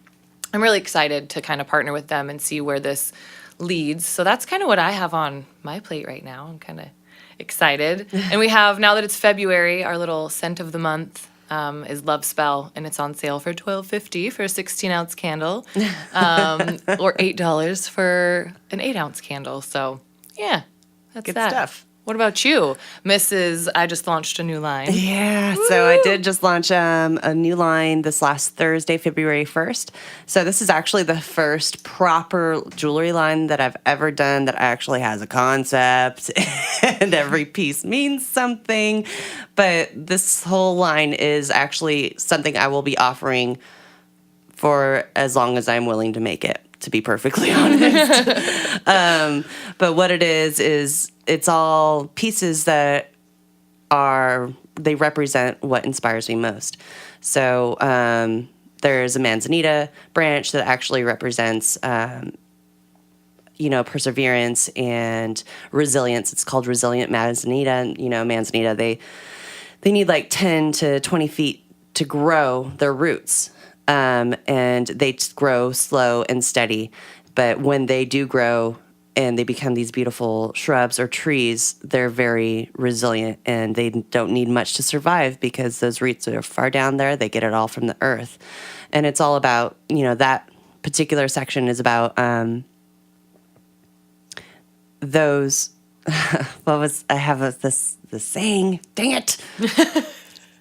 I'm really excited to kind of partner with them and see where this leads. So that's kind of what I have on my plate right now. I'm kind of excited. And we have, now that it's February, our little scent of the month is Love Spell, and it's on sale for $12.50 for a 16-ounce candle, or $8 for an 8-ounce candle. So, yeah, that's Good that. stuff. What about you, Mrs. I just launched a new line. Yeah, so I did just launch a new line this last Thursday, February 1st. So this is actually the first proper jewelry line that I've ever done that actually has a concept and every piece means something. But this whole line is actually something I will be offering for as long as I'm willing to make it, to be perfectly honest. But what it is it's all pieces that they represent what inspires me most. So there's a manzanita branch that actually represents, perseverance and resilience. It's called Resilient Manzanita. And, manzanita, they need like 10 to 20 feet to grow their roots. And they grow slow and steady. But when they do grow and they become these beautiful shrubs or trees, they're very resilient and they don't need much to survive because those roots are far down there. They get it all from the earth. And it's all about, that particular section is about those, I have this saying, dang it.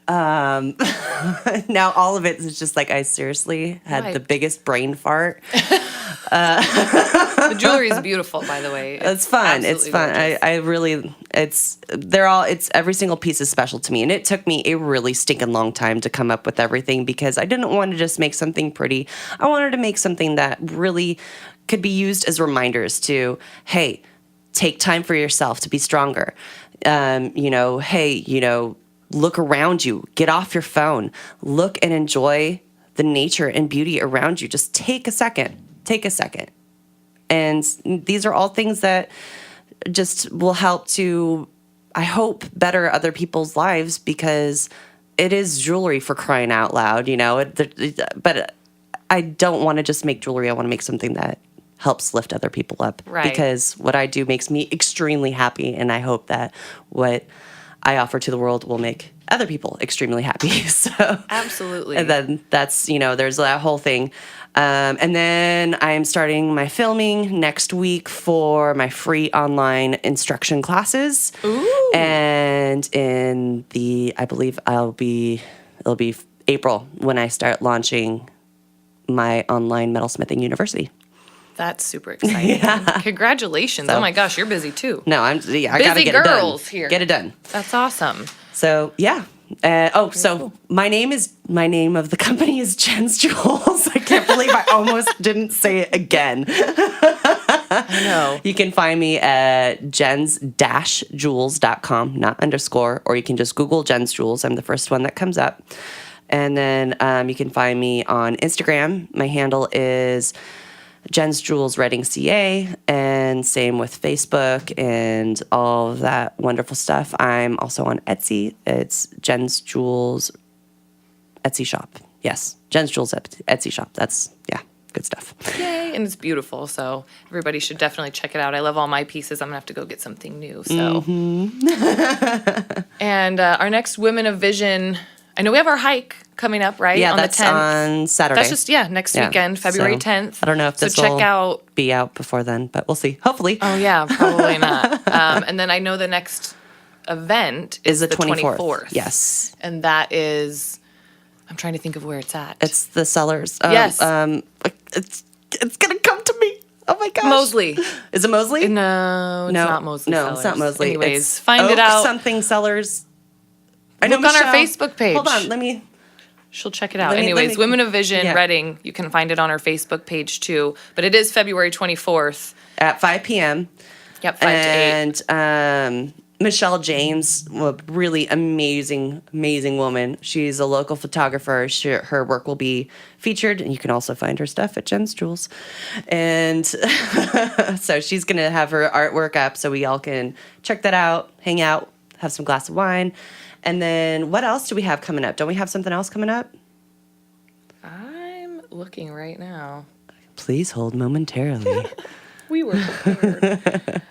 Now all of it is just like, I seriously had Right. the biggest brain fart. The jewelry is beautiful, by the way. It's fun. It's absolutely fun. gorgeous. I really, it's every single piece is special to me. And it took me a really stinking long time to come up with everything because I didn't want to just make something pretty. I wanted to make something that really could be used as reminders to, hey, take time for yourself to be stronger. Look around you, get off your phone, look and enjoy the nature and beauty around you. Just take a second. And these are all things that just will help to, I hope, better other people's lives because it is jewelry, for crying out loud, but I don't want to just make jewelry. I want to make something that helps lift other people up. Right. Because what I do makes me extremely happy, and I hope that what I offer to the world will make other people extremely happy. So Absolutely. And then that's, there's that whole thing. And then I'm starting my filming next week for my free online instruction classes. Ooh. And I believe it'll be April when I start launching my online metalsmithing university. That's super exciting. Yeah. Congratulations. So- Oh my gosh, you're busy too. No, I gotta Busy get it done. girls here. Get it done. That's awesome. So yeah. My name of the company is Jen's Jewels. I can't believe I almost didn't say it again. I know. You can find me at jens-jewels.com, not underscore, or you can just Google Jen's Jewels. I'm the first one that comes up. And then you can find me on Instagram. My handle is Jen's Jewels Reading CA, and same with Facebook and all of that wonderful stuff. I'm also on Etsy. It's Jen's Jewels Etsy shop. Yes, Jen's Jewels Etsy shop. That's, good stuff. Yay. And it's beautiful. So everybody should definitely check it out. I love all my pieces. I'm going to have to go get something new. So. Mm-hmm. And our next Women of Vision, I know we have our hike coming up, right? Yeah, on that's the 10th. on Saturday. That's just, next weekend, February 10th. I don't know if so this check will out. be out before then, but we'll see. Hopefully. Oh, yeah, probably not. And then I know the next event is the the 24th. Yes. And that is, I'm trying to think of where it's at. It's the Sellers. Yes. It's going to come to me. Oh my gosh. Mosley. Is it Mosley? No, it's not Mosley. No, it's not Sellers. Mosley. Anyways, It's find it Oak out. Something Sellers. Look on our Facebook page. Hold on, let me. She'll check it out. Let me- Anyways, Women of Vision, yeah. Reading, you can find it on our Facebook page too. But it is February 24th. At 5 p.m. Yep, 5 to 8. And Michelle James, a really amazing woman. She's a local photographer. Her work will be featured, and you can also find her stuff at Jen's Jewels. And so she's going to have her artwork up so we all can check that out, hang out, have some glass of wine. And then what else do we have coming up? Don't we have something else coming up? I'm looking right now. Please hold momentarily. We were prepared.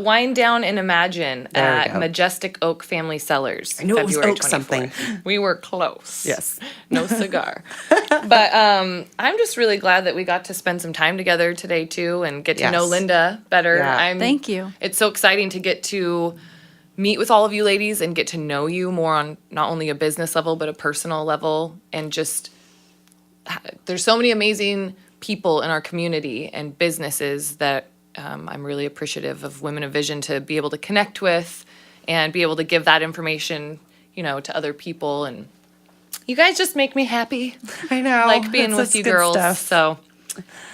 Wind Down and Imagine There we at go. Majestic Oak Family Cellars. I knew it was February Oak something. 24th. We were close. Yes. No cigar. But I'm just really glad that we got to spend some time together today too and get to know Yes. Linda better. Yeah. Thank you. It's so exciting to get to meet with all of you ladies and get to know you more on not only a business level but a personal level, and just there's so many amazing people in our community and businesses that I'm really appreciative of Women of Vision to be able to connect with and be able to give that information, to other people. And you guys just make me happy. I know. Like being That's with you good girls. stuff. So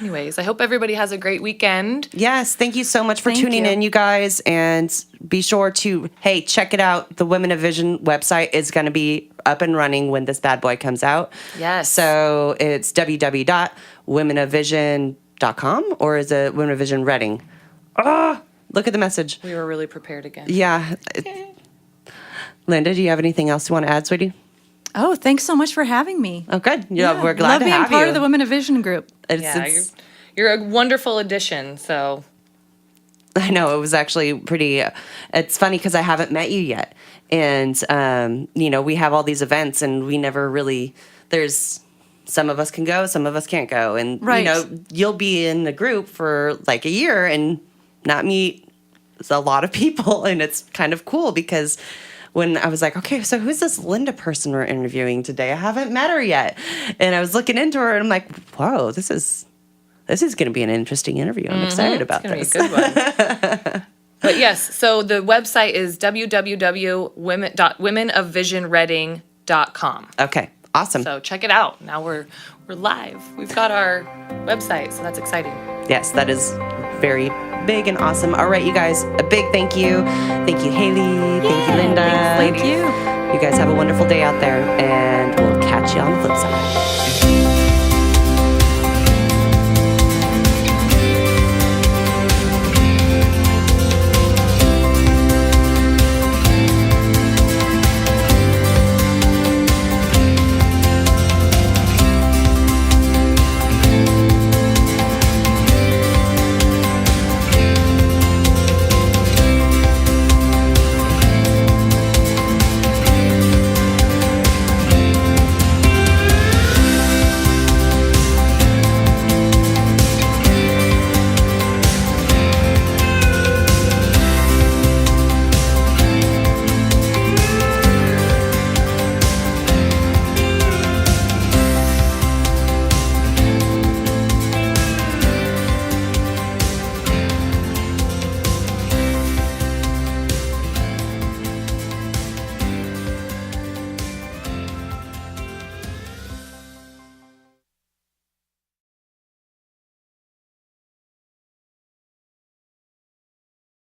anyways, I hope everybody has a great weekend. Yes, thank you so much for Thank tuning you. in, you guys. And be sure to, check it out. The Women of Vision website is going to be up and running when this bad boy comes out. Yes. So it's www.womenofvision.com, or is it Women of Vision Reading? Look at the message. We were really prepared again. Yeah. Linda, do you have anything else you want to add, sweetie? Oh, thanks so much for having me. Oh, good. Yeah, we're glad Love to being have part you. of the Women of Vision group. It's- You're a wonderful addition. So I know, it was actually pretty, it's funny because I haven't met you yet. And, we have all these events and we never really, some of us can go, some of us can't go. And, Right. You'll be in the group for like a year and not meet a lot of people. And it's kind of cool because when I was like, okay, so who's this Linda person we're interviewing today? I haven't met her yet. And I was looking into her and I'm like, whoa, this is going to be an interesting interview. I'm excited about it's this. going to be a good one. But yes, so the website is www.womenofvisionreading.com. Okay, awesome. So check it out. Now we're live. We've got our website, so that's exciting. Yes, that is very big and awesome. All right, you guys, a big thank you. Thank you, Haley. Thank you, Linda. Thanks, Thank ladies. you. You guys have a wonderful day out there, and we'll catch you on the flip side.